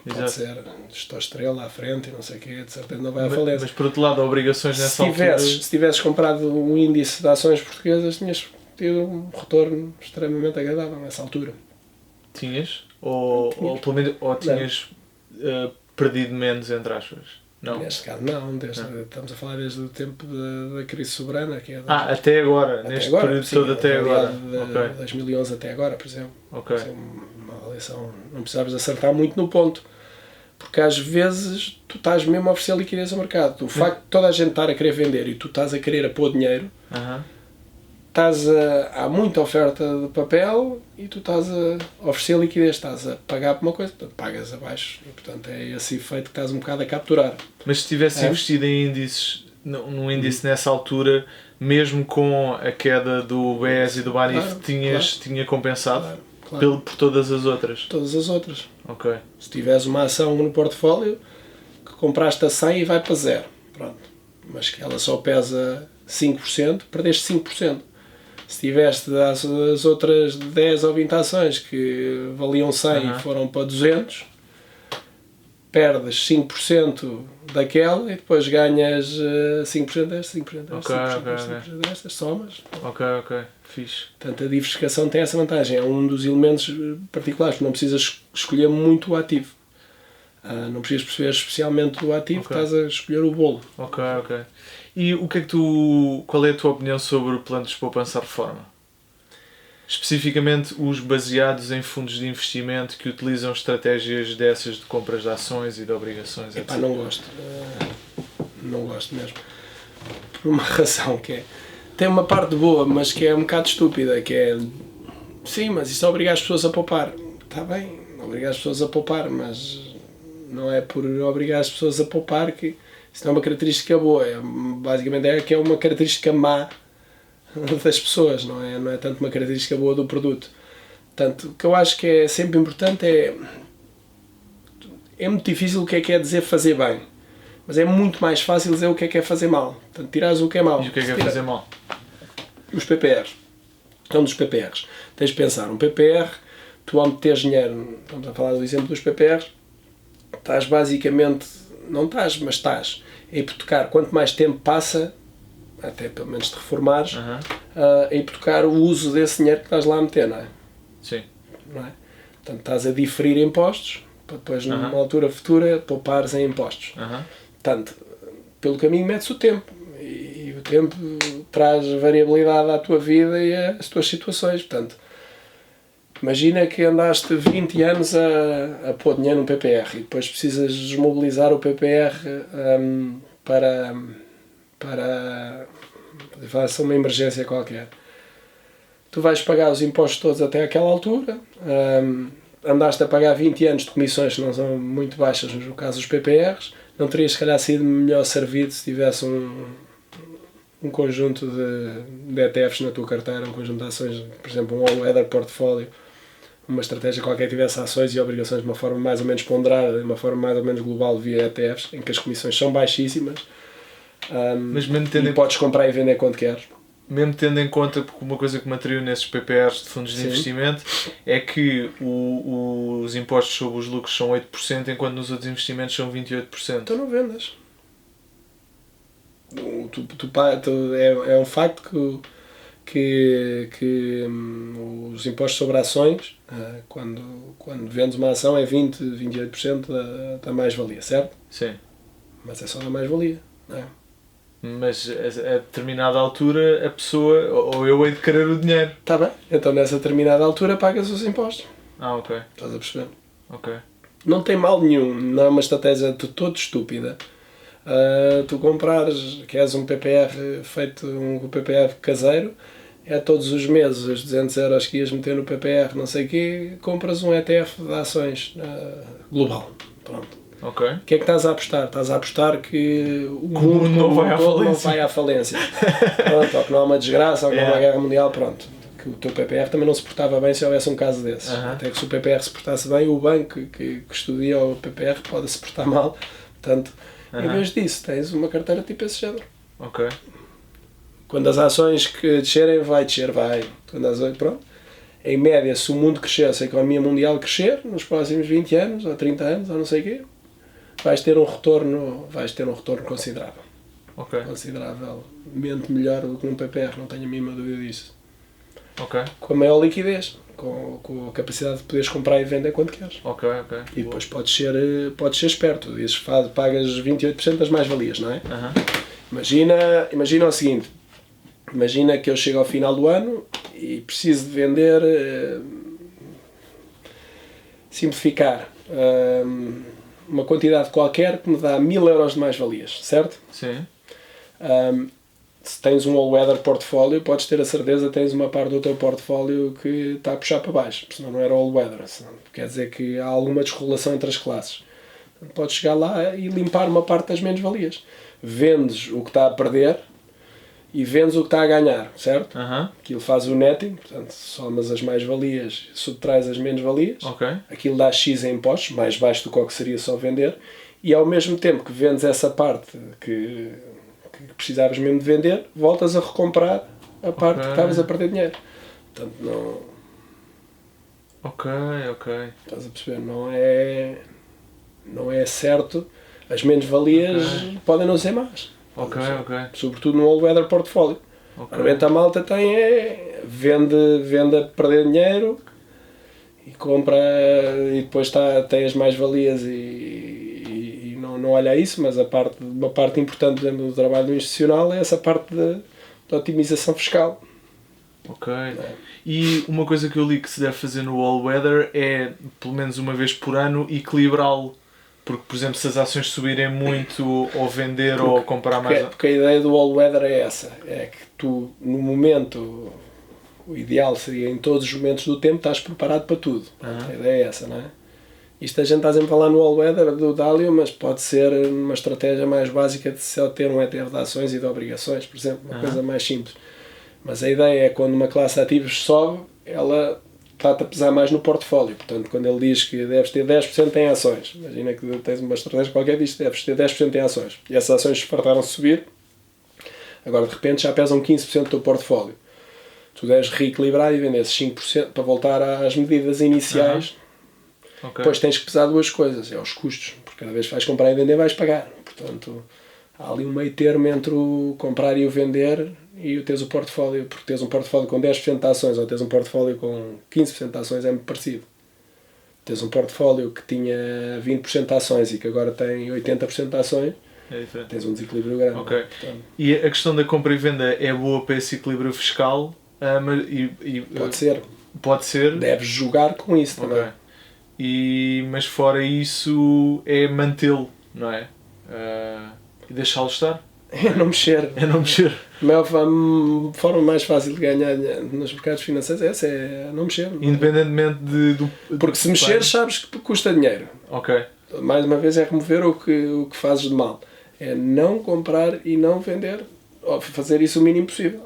Pode ser, estou estrela à frente e não sei o quê, de certeza não vai à falência. Mas por outro lado, obrigações nessa altura... Se tivesses comprado um índice de ações portuguesas, tinhas tido um retorno extremamente agradável nessa altura. Tinhas? Ou tinhas perdido menos, entre aspas? Não. Neste caso não, estamos a falar desde o tempo da crise soberana. Que é até agora, neste período todo até agora. De 2011 até agora, por exemplo. Okay. Uma avaliação, não precisavas acertar muito no ponto. Porque às vezes tu estás mesmo a oferecer liquidez ao mercado. O facto de toda a gente estar a querer vender e tu estás a querer pôr dinheiro, há muita oferta de papel e tu estás a oferecer liquidez, estás a pagar por uma coisa, portanto, pagas abaixo e portanto é esse efeito que estás um bocado a capturar. Mas se tivesse investido em índices, num índice nessa altura, mesmo com a queda do BES e do Banif, tinha compensado? Claro. Por todas as outras? Todas as outras. Ok. Se tiveres uma ação no portfólio que compraste a 100 e vai para 0, pronto, mas que ela só pesa 5%, perdeste 5%. Se tiveste as outras 10 ou 20 ações que valiam 100 e foram para 200, perdes 5% daquela e depois ganhas 5% desta, 5% desta, 5% destas, somas. Ok, fixe. Portanto, a diversificação tem essa vantagem, é um dos elementos particulares, porque não precisas escolher muito o ativo. Não precisas perceber especialmente do ativo, estás a escolher o bolo. Ok. E qual é a tua opinião sobre planos de poupança-reforma? Especificamente os baseados em fundos de investimento que utilizam estratégias dessas de compras de ações e de obrigações, etc. Não gosto. Não gosto mesmo. Por uma razão que é... Tem uma parte boa, mas que é um bocado estúpida, que é... Sim, mas isso obriga as pessoas a poupar. Está bem, obriga as pessoas a poupar, mas não é por obrigar as pessoas a poupar que isso não é uma característica boa. Basicamente é que é uma característica má das pessoas, não é tanto uma característica boa do produto. Portanto, o que eu acho que é sempre importante é muito difícil o que é dizer fazer bem, mas é muito mais fácil dizer o que é fazer mal. Portanto, tirares o que é mau. E o que é fazer mal? Os PPRs. Então, dos PPRs. Tens de pensar, um PPR, tu ao meteres dinheiro, estamos a falar do exemplo dos PPRs, estás basicamente, não estás, mas estás a hipotecar. Quanto mais tempo passa, até pelo menos te reformares, a hipotecar o uso desse dinheiro que estás lá a meter, não é? Sim. Não é? Portanto, estás a diferir impostos para depois, numa altura futura, poupares em impostos. Portanto, pelo caminho metes o tempo. E o tempo traz variabilidade à tua vida e às tuas situações. Portanto, imagina que andaste 20 anos a pôr dinheiro num PPR e depois precisas desmobilizar o PPR para fazer uma emergência qualquer. Tu vais pagar os impostos todos até aquela altura, andaste a pagar 20 anos de comissões que não são muito baixas no caso dos PPRs, não terias se calhar sido melhor servido se tivesse um conjunto de ETFs na tua carteira, um conjunto de ações, por exemplo, um all-weather portfólio, uma estratégia qualquer que tivesse ações e obrigações de uma forma mais ou menos ponderada, de uma forma mais ou menos global via ETFs, em que as comissões são baixíssimas, mas mesmo e podes comprar e vender quando queres. Mesmo tendo em conta, porque uma coisa que me atraiu nesses PPRs de fundos de investimento é que os impostos sobre os lucros são 8%, enquanto nos outros investimentos são 28%. Então não vendas. É um facto que os impostos sobre ações, quando vendes uma ação, é 28% da mais-valia, certo? Sim. Mas é só da mais-valia, não é? Mas a determinada altura a pessoa, ou eu hei de querer o dinheiro. Está bem, então nessa determinada altura pagas os impostos. Ok. Estás a perceber? Ok. Não tem mal nenhum, não é uma estratégia de todo estúpida. Tu comprares, queres um PPR feito, um PPR caseiro, é todos os meses os 200 euros que ias meter no PPR, não sei o quê, compras um ETF de ações global. Pronto. Ok. O que é que estás a apostar? Estás a apostar que o mundo não vai à falência. Pronto, ou que não há uma desgraça, ou que não há uma guerra mundial, pronto. Que o teu PPR também não se portava bem se houvesse um caso desses. Até que se o PPR se portasse bem, o banco que custodia o PPR pode se portar mal. Portanto, em vez disso, tens uma carteira tipo esse género. Ok. Quando as ações que descerem, vai. Quando as ações, pronto. Em média, se o mundo crescer, se a economia mundial crescer, nos próximos 20 anos, ou 30 anos, ou não sei o quê, vais ter um retorno considerável. Ok. Consideravelmente melhor do que num PPR, não tenho a mínima dúvida disso. Ok. Com a maior liquidez, com a capacidade de poderes comprar e vender quando queres. Ok. E depois podes ser esperto, dizes, pagas 28% das mais-valias, não é? Imagina o seguinte, imagina que eu chego ao final do ano e preciso de vender, simplificar, uma quantidade qualquer que me dá 1000 euros de mais-valias, certo? Sim. Se tens um all-weather portfólio, podes ter a certeza que tens uma parte do teu portfólio que está a puxar para baixo, porque senão não era all-weather. Quer dizer que há alguma descorrelação entre as classes. Podes chegar lá e limpar uma parte das menos-valias. Vendes o que está a perder e vendes o que está a ganhar, certo? Aquilo faz o netting, portanto, somas as mais-valias, subtrais as menos-valias. Aquilo dá X em impostos, mais baixo do que seria só vender, e ao mesmo tempo que vendes essa parte que que precisavas mesmo de vender, voltas a recomprar a parte que estavas a perder dinheiro. Portanto, não... Ok. Estás a perceber? Não é certo. As menos-valias podem não ser más. Ok. Sobretudo no all-weather portfólio. Normalmente a malta vende a perder dinheiro e compra e depois tem as mais-valias e não olha a isso, mas uma parte importante do trabalho institucional é essa parte de otimização fiscal. Ok. E uma coisa que eu li que se deve fazer no all-weather é, pelo menos uma vez por ano, equilibrá-lo. Porque, por exemplo, se as ações subirem muito, ou vender, ou comprar mais... Porque a ideia do all-weather é essa. É que tu, no momento, o ideal seria em todos os momentos do tempo, estás preparado para tudo. A ideia é essa, não é? Isto a gente está sempre a falar no all-weather do Dalio, mas pode ser uma estratégia mais básica de só ter um ETF de ações e de obrigações, por exemplo, uma coisa mais simples. Mas a ideia é que quando uma classe de ativos sobe, ela está a pesar mais no portfólio. Portanto, quando ele diz que deves ter 10% em ações, imagina que tens uma estratégia qualquer diz que deves ter 10% em ações, e essas ações fartaram-se subir, agora de repente já pesam 15% do teu portfólio. Tu deves reequilibrar e vender esses 5% para voltar às medidas iniciais. Depois tens que pesar duas coisas, é os custos, porque cada vez que vais comprar e vender vais pagar. Portanto, há ali um meio termo entre o comprar e o vender e o teres o portfólio, porque teres um portfólio com 10% de ações ou teres um portfólio com 15% de ações é muito parecido. Teres um portfólio que tinha 20% de ações e que agora tem 80% de ações, tens um desequilíbrio grande. Portanto, e a questão da compra e venda é boa para esse equilíbrio fiscal? Pode ser. Deves jogar com isso também. Mas fora isso é mantê-lo, não é? E deixá-lo estar? É não mexer. A forma mais fácil de ganhar nos mercados financeiros é não mexer. Independentemente do... Porque se mexer sabes que custa dinheiro. Mais uma vez é remover o que fazes de mal. É não comprar e não vender. Ou fazer isso o mínimo possível.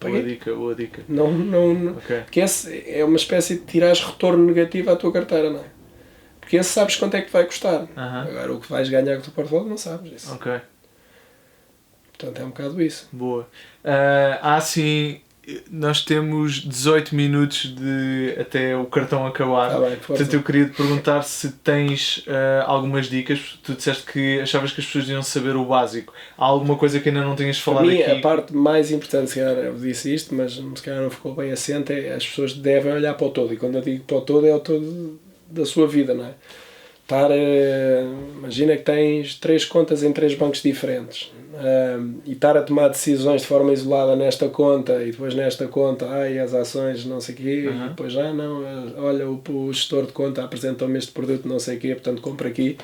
Boa dica. Porque esse é uma espécie de tirares retorno negativo à tua carteira, não é? Porque esse sabes quanto é que vai custar. Agora o que vais ganhar com o teu portfólio não sabes isso. Portanto é um bocado isso. Boa. Nós temos 18 minutos até o cartão acabar. Portanto, eu queria te perguntar se tens algumas dicas. Tu disseste que achavas que as pessoas deviam saber o básico. Há alguma coisa que ainda não tenhas falado aqui? A parte mais importante, se calhar eu disse isto, mas se calhar não ficou bem assente, é as pessoas devem olhar para o todo. E quando eu digo para o todo, é o todo da sua vida, não é? Imagina que tens 3 contas em 3 bancos diferentes e estar a tomar decisões de forma isolada nesta conta e depois nesta conta, as ações não sei o quê, e depois olha o gestor de conta apresentou-me este produto não sei o quê, portanto compra aqui.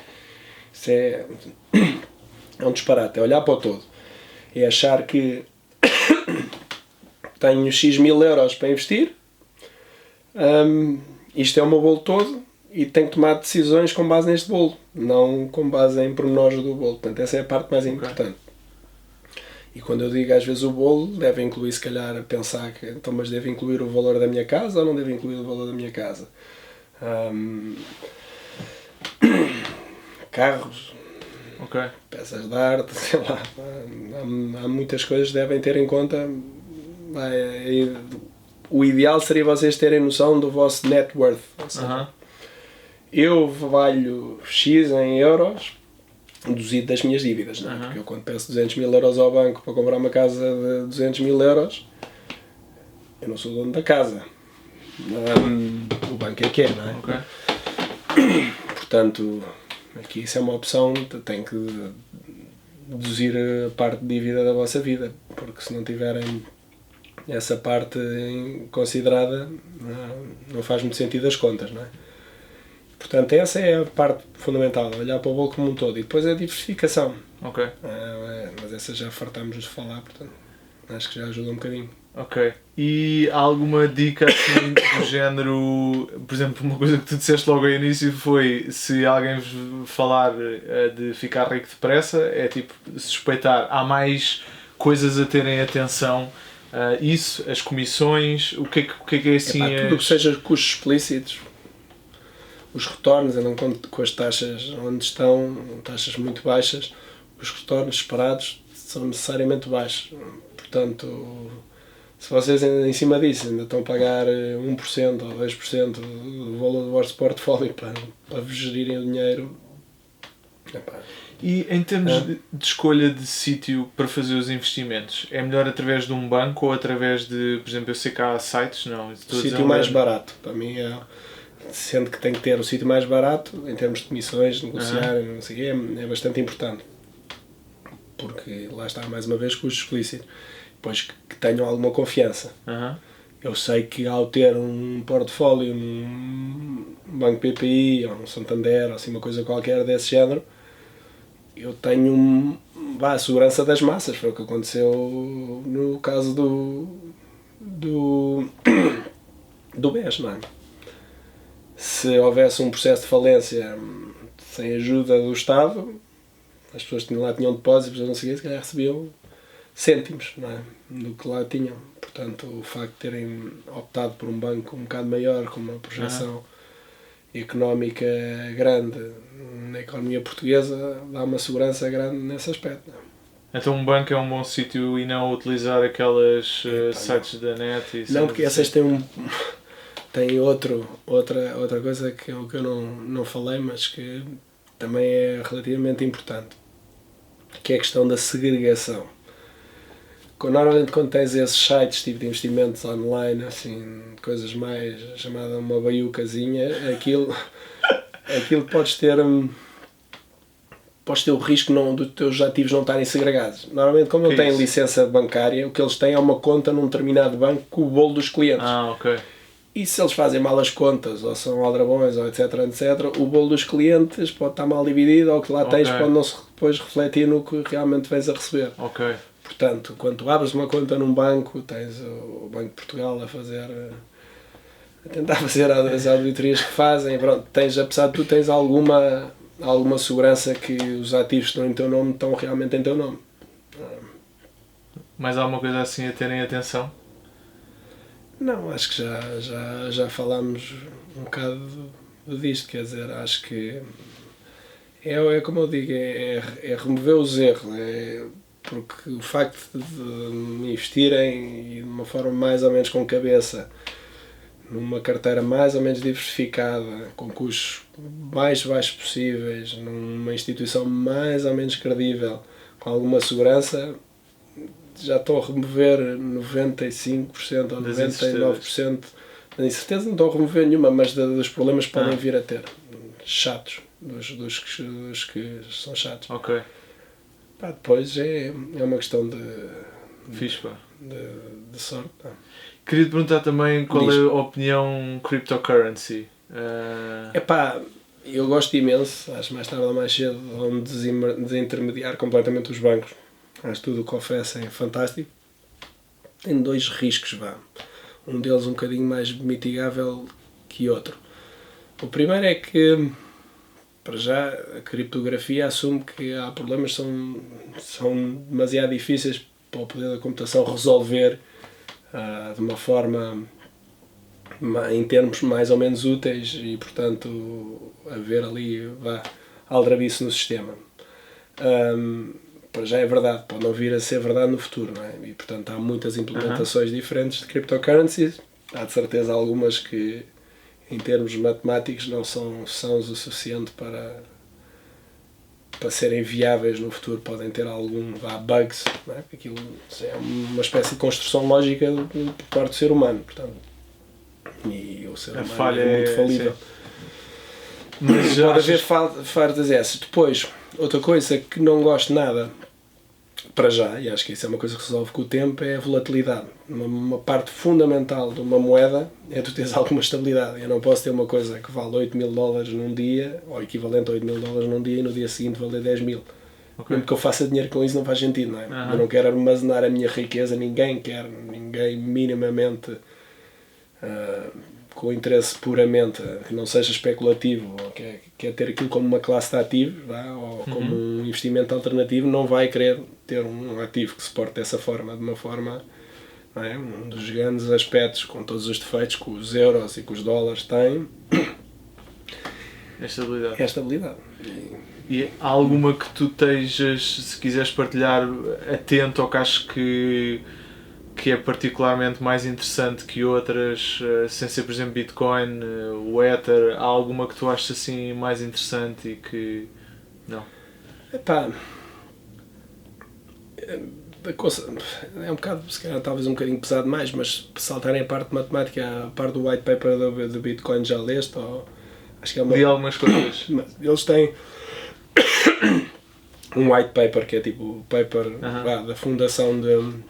Isso é um disparate, é olhar para o todo, é achar que tenho X mil euros para investir, isto é o meu bolo todo e tenho que tomar decisões com base neste bolo, não com base em pormenores do bolo. Portanto, essa é a parte mais importante. E quando eu digo às vezes o bolo, deve incluir se calhar pensar que então, mas deve incluir o valor da minha casa ou não deve incluir o valor da minha casa? Carros, peças de arte, sei lá, há muitas coisas que devem ter em conta. O ideal seria vocês terem noção do vosso net worth. Ou seja, eu valho X em euros deduzido das minhas dívidas, não é? Porque eu quando peço 200 mil euros ao banco para comprar uma casa de 200 mil euros, eu não sou dono da casa. O banco é que é, não é? Portanto, aqui isso é uma opção, tem que deduzir a parte de dívida da vossa vida, porque se não tiverem essa parte considerada, não faz muito sentido as contas, não é? Portanto, essa é a parte fundamental, olhar para o bolo como um todo. E depois a diversificação. Mas essa já fartámos de falar, portanto, acho que já ajuda um bocadinho. E há alguma dica assim do género, por exemplo, uma coisa que tu disseste logo ao início foi, se alguém falar de ficar rico depressa, é tipo suspeitar, há mais coisas a terem atenção, isso, as comissões, o que é assim? Tudo que seja custos explícitos. Os retornos andam com as taxas onde estão, taxas muito baixas, os retornos esperados são necessariamente baixos. Portanto, se vocês em cima disso ainda estão a pagar 1% ou 2% do valor do vosso portfólio para vos gerirem o dinheiro... Epá. E em termos de escolha de sítio para fazer os investimentos, é melhor através de um banco ou através de, por exemplo, eu sei que há sites, não? O sítio mais barato, para mim sendo que tem que ter o sítio mais barato, em termos de comissões, negociar, não sei o quê, é bastante importante. Porque lá está, mais uma vez, custos explícitos. Depois que tenham alguma confiança. Eu sei que ao ter um portfólio num banco PPI ou num Santander, ou assim, uma coisa qualquer desse género, eu tenho a segurança das massas. Foi o que aconteceu no caso do BES, não é? Se houvesse um processo de falência sem ajuda do Estado, as pessoas que lá tinham depósitos, não sei o que, se calhar recebiam cêntimos, não é? Do que lá tinham. Portanto, o facto de terem optado por um banco um bocado maior, com uma projeção económica grande na economia portuguesa, dá uma segurança grande nesse aspecto. Então um banco é um bom sítio e não utilizar aquelas sites da net? E não, porque essas têm outra coisa que eu não falei, mas que também é relativamente importante, que é a questão da segregação. Normalmente quando tens esses sites tipo de investimentos online, assim, coisas mais chamada uma baiucazinha, aquilo podes ter o risco dos teus ativos não estarem segregados. Normalmente, como não têm licença bancária, o que eles têm é uma conta num determinado banco com o bolo dos clientes. Ok. E se eles fazem mal as contas, ou são aldrabões, ou etc, o bolo dos clientes pode estar mal dividido, ou o que lá tens pode não se depois refletir no que realmente vais a receber. Ok. Portanto, quando tu abres uma conta num banco, tens o Banco de Portugal a tentar fazer as auditorias que fazem, pronto, apesar de tu tens alguma segurança que os ativos que estão em teu nome estão realmente em teu nome. Mais alguma coisa assim a terem atenção? Não, acho que já falámos um bocado disto, quer dizer, acho que é como eu digo, é remover os erros, porque o facto de investirem de uma forma mais ou menos com cabeça, numa carteira mais ou menos diversificada, com custos mais baixos possíveis, numa instituição mais ou menos credível, com alguma segurança, já estão a remover 95% ou 99% da incerteza, não estão a remover nenhuma, mas dos problemas que podem vir a ter, chatos, dos que são chatos. Ok. Depois é uma questão de sorte. Queria te perguntar também qual é a opinião cryptocurrency. Eu gosto imenso, acho mais tarde ou mais cedo vão desintermediar completamente os bancos. Acho tudo o que oferecem é fantástico. Tem dois riscos, um deles um bocadinho mais mitigável que outro. O primeiro é que, para já, a criptografia assume que há problemas que são demasiado difíceis para o poder da computação resolver de uma forma em termos mais ou menos úteis e, portanto, haver ali aldrabice no sistema. Para já é verdade, pode não vir a ser verdade no futuro, não é? E, portanto, há muitas implementações diferentes de cryptocurrencies. Há de certeza algumas que, em termos matemáticos, não são o suficiente para serem viáveis no futuro. Podem ter bugs, não é? Aquilo é uma espécie de construção lógica por parte do ser humano, portanto, e o ser humano é muito falível. Mas pode haver faltas essas. Depois, outra coisa que não gosto nada, para já, e acho que isso é uma coisa que se resolve com o tempo, é a volatilidade. Uma parte fundamental de uma moeda é tu teres alguma estabilidade. Eu não posso ter uma coisa que vale $8.000 num dia, ou equivalente a $8.000 num dia, e no dia seguinte valer 10.000. Mesmo que eu faça dinheiro com isso não faz sentido, não é? Eu não quero armazenar a minha riqueza, ninguém minimamente com interesse puramente, que não seja especulativo, ou quer ter aquilo como uma classe de ativos, ou como um investimento alternativo, não vai querer ter um ativo que se porte dessa forma, de uma forma, não é? Um dos grandes aspectos, com todos os defeitos que os euros e que os dólares têm, é a estabilidade. E há alguma que tu estejas, se quiseres partilhar, atento ou que acho que é particularmente mais interessante que outras, sem ser, por exemplo, Bitcoin, o Ether? Há alguma que tu achas assim mais interessante e que... não? Epá, é um bocado, se calhar talvez um bocadinho pesado mais, mas saltarem a parte de matemática, a parte do white paper do Bitcoin já leste, ou acho que é uma... Li algumas coisas. Eles têm um white paper que é tipo o paper da fundação de...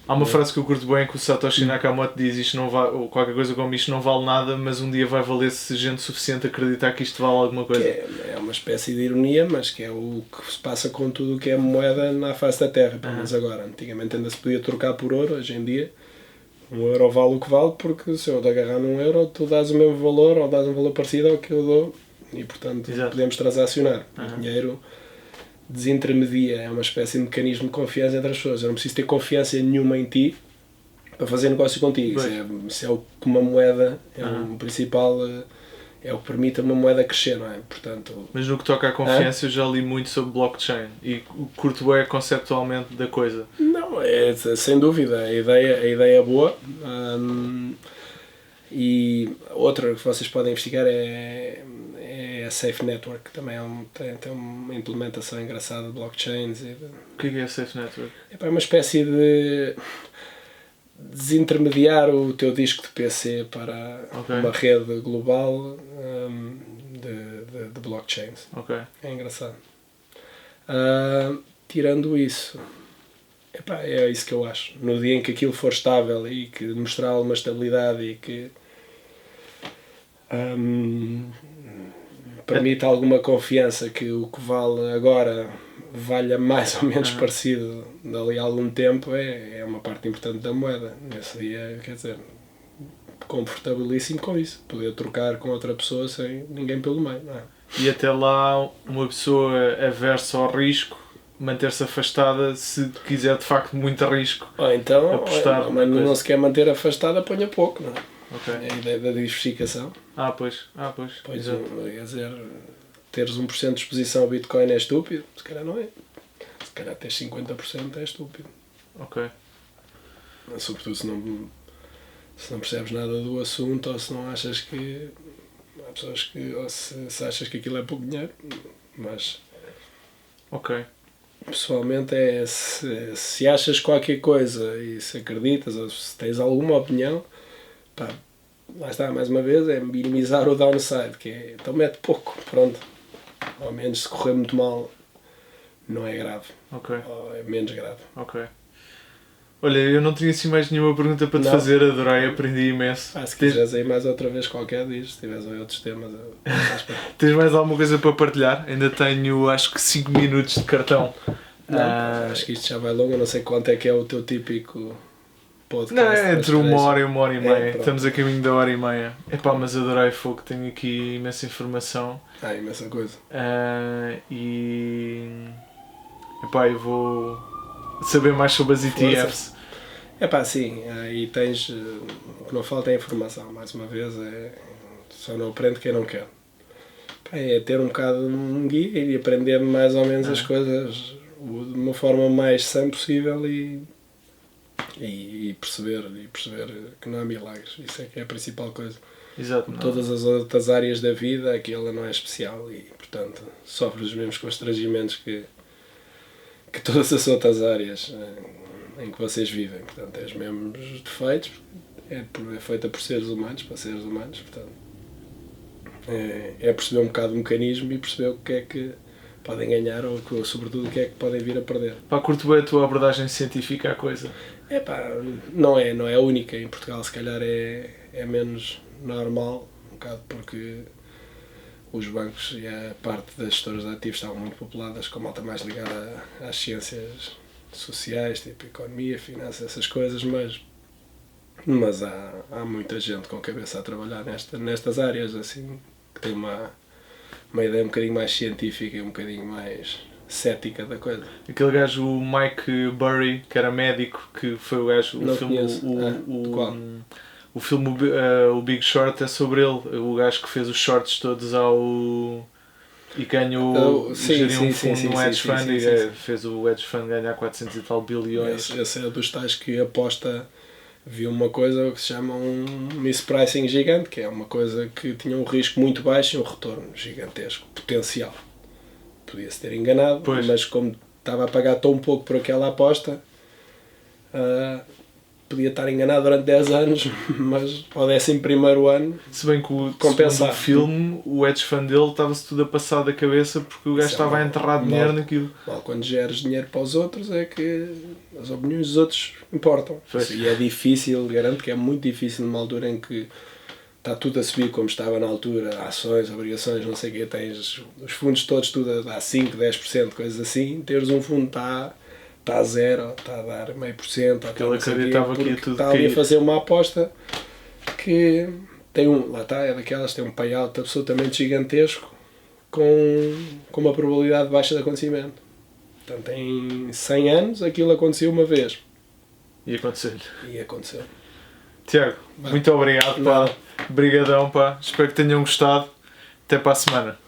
Há uma frase que eu curto bem que o Satoshi Nakamoto diz: isto não vale, ou qualquer coisa como isto não vale nada, mas um dia vai valer se gente suficiente acreditar que isto vale alguma coisa. É uma espécie de ironia, mas que é o que se passa com tudo o que é moeda na face da Terra, pelo menos agora. Antigamente ainda se podia trocar por ouro, hoje em dia €1 vale o que vale, porque se eu te agarrar €1, tu dás o mesmo valor ou dás um valor parecido ao que eu dou e, portanto, podemos transacionar. O dinheiro desintermedia, é uma espécie de mecanismo de confiança entre as pessoas. Eu não preciso ter confiança nenhuma em ti para fazer negócio contigo. Isso é o que uma moeda é o principal, é o que permite uma moeda crescer, não é? Portanto, mas no que toca à confiança, eu já li muito sobre blockchain e curto bem conceptualmente da coisa. Não, é sem dúvida, a ideia é boa. E outra que vocês podem investigar é a Safe Network, também tem uma implementação engraçada de blockchains. O que é a Safe Network? É uma espécie de desintermediar o teu disco de PC para uma rede global de blockchains. É engraçado. Tirando isso, é isso que eu acho. No dia em que aquilo for estável e que mostrar alguma estabilidade e que permite alguma confiança que o que vale agora valha mais ou menos parecido dali a algum tempo, é uma parte importante da moeda. Nesse dia, quer dizer, confortabilíssimo com isso. Poder trocar com outra pessoa sem ninguém pelo meio, não é? E até lá, uma pessoa aversa ao risco, manter-se afastada se quiser de facto muito risco. Ou então, apostar mas não se quer manter afastada, ponha pouco, não é? É a ideia da diversificação. Pois. Quer dizer, teres 1% de exposição ao Bitcoin é estúpido? Se calhar não é. Se calhar teres 50% é estúpido. Sobretudo se não percebes nada do assunto, ou se não achas que... Há pessoas que... Ou se achas que aquilo é pouco dinheiro, mas... Pessoalmente se achas qualquer coisa e se acreditas, ou se tens alguma opinião, lá está, mais uma vez, é minimizar o downside, que é, então mete pouco, pronto. Ao menos se correr muito mal, não é grave. Ou é menos grave. Olha, eu não tinha assim mais nenhuma pergunta para te fazer, adorei, aprendi imenso. Se quiseres aí mais outra vez qualquer diz, se tiveres aí outros temas. Tens mais alguma coisa para partilhar? Ainda tenho, acho que 5 minutos de cartão. Acho que isto já vai longo, eu não sei quanto é que é o teu típico podcast. Não, é entre 1 hora e 1h30. Estamos a caminho da 1h30. Mas adorei, fogo, tenho aqui imensa informação. Imensa coisa. Eu vou saber mais sobre as ETFs. Sim, e tens, o que não falta é informação, mais uma vez, só não aprende quem não quer. É ter um bocado um guia e aprender mais ou menos as coisas de uma forma mais sã possível e perceber que não há milagres. Isso é que é a principal coisa. Exato. Todas as outras áreas da vida, aquela não é especial e, portanto, sofre os mesmos constrangimentos que todas as outras áreas em que vocês vivem. Portanto, tem os mesmos defeitos, é feita por seres humanos, para seres humanos, portanto, é perceber um bocado o mecanismo e perceber o que é que podem ganhar ou, sobretudo, o que é que podem vir a perder. Curto bem a tua abordagem científica à coisa. Não é única. Em Portugal, se calhar, é menos normal, um bocado porque os bancos e a parte das gestoras de ativos estavam muito populadas com malta mais ligada às ciências sociais, tipo economia, finanças, essas coisas, mas há muita gente com cabeça a trabalhar nestas áreas, assim, que tem uma ideia um bocadinho mais científica e um bocadinho mais cética da coisa. Aquele gajo, o Mike Burry, que era médico, que foi o gajo, o filme o Big Short é sobre ele, o gajo que fez os shorts todos ao E ganhou, geriu um fundo no hedge fund e fez o hedge fund ganhar 400 e tal bilhões. Esse é dos tais que aposta, viu uma coisa que se chama um mispricing gigante, que é uma coisa que tinha um risco muito baixo e um retorno gigantesco, potencial. Podia-se ter enganado, mas como estava a pagar tão pouco por aquela aposta, podia estar enganado durante 10 anos, mas ao 11º ano, se bem que o filme, o hedge fund dele estava-se tudo a passar da cabeça porque o gajo estava a enterrar dinheiro naquilo. Quando geres dinheiro para os outros é que as opiniões dos outros importam. E é difícil, garanto que é muito difícil numa altura em que está tudo a subir como estava na altura, ações, obrigações, não sei o quê, tens os fundos todos tudo a 5, 10%, coisas assim, teres um fundo está a 0, está a dar 0,5%, porque ele acreditava que ia tudo está ali a fazer uma aposta que tem é daquelas, tem um payout absolutamente gigantesco com uma probabilidade baixa de acontecimento. Portanto, em 100 anos aquilo aconteceu uma vez. E aconteceu. Tiago, muito obrigado, pá. Obrigadão, pá. Espero que tenham gostado. Até para a semana.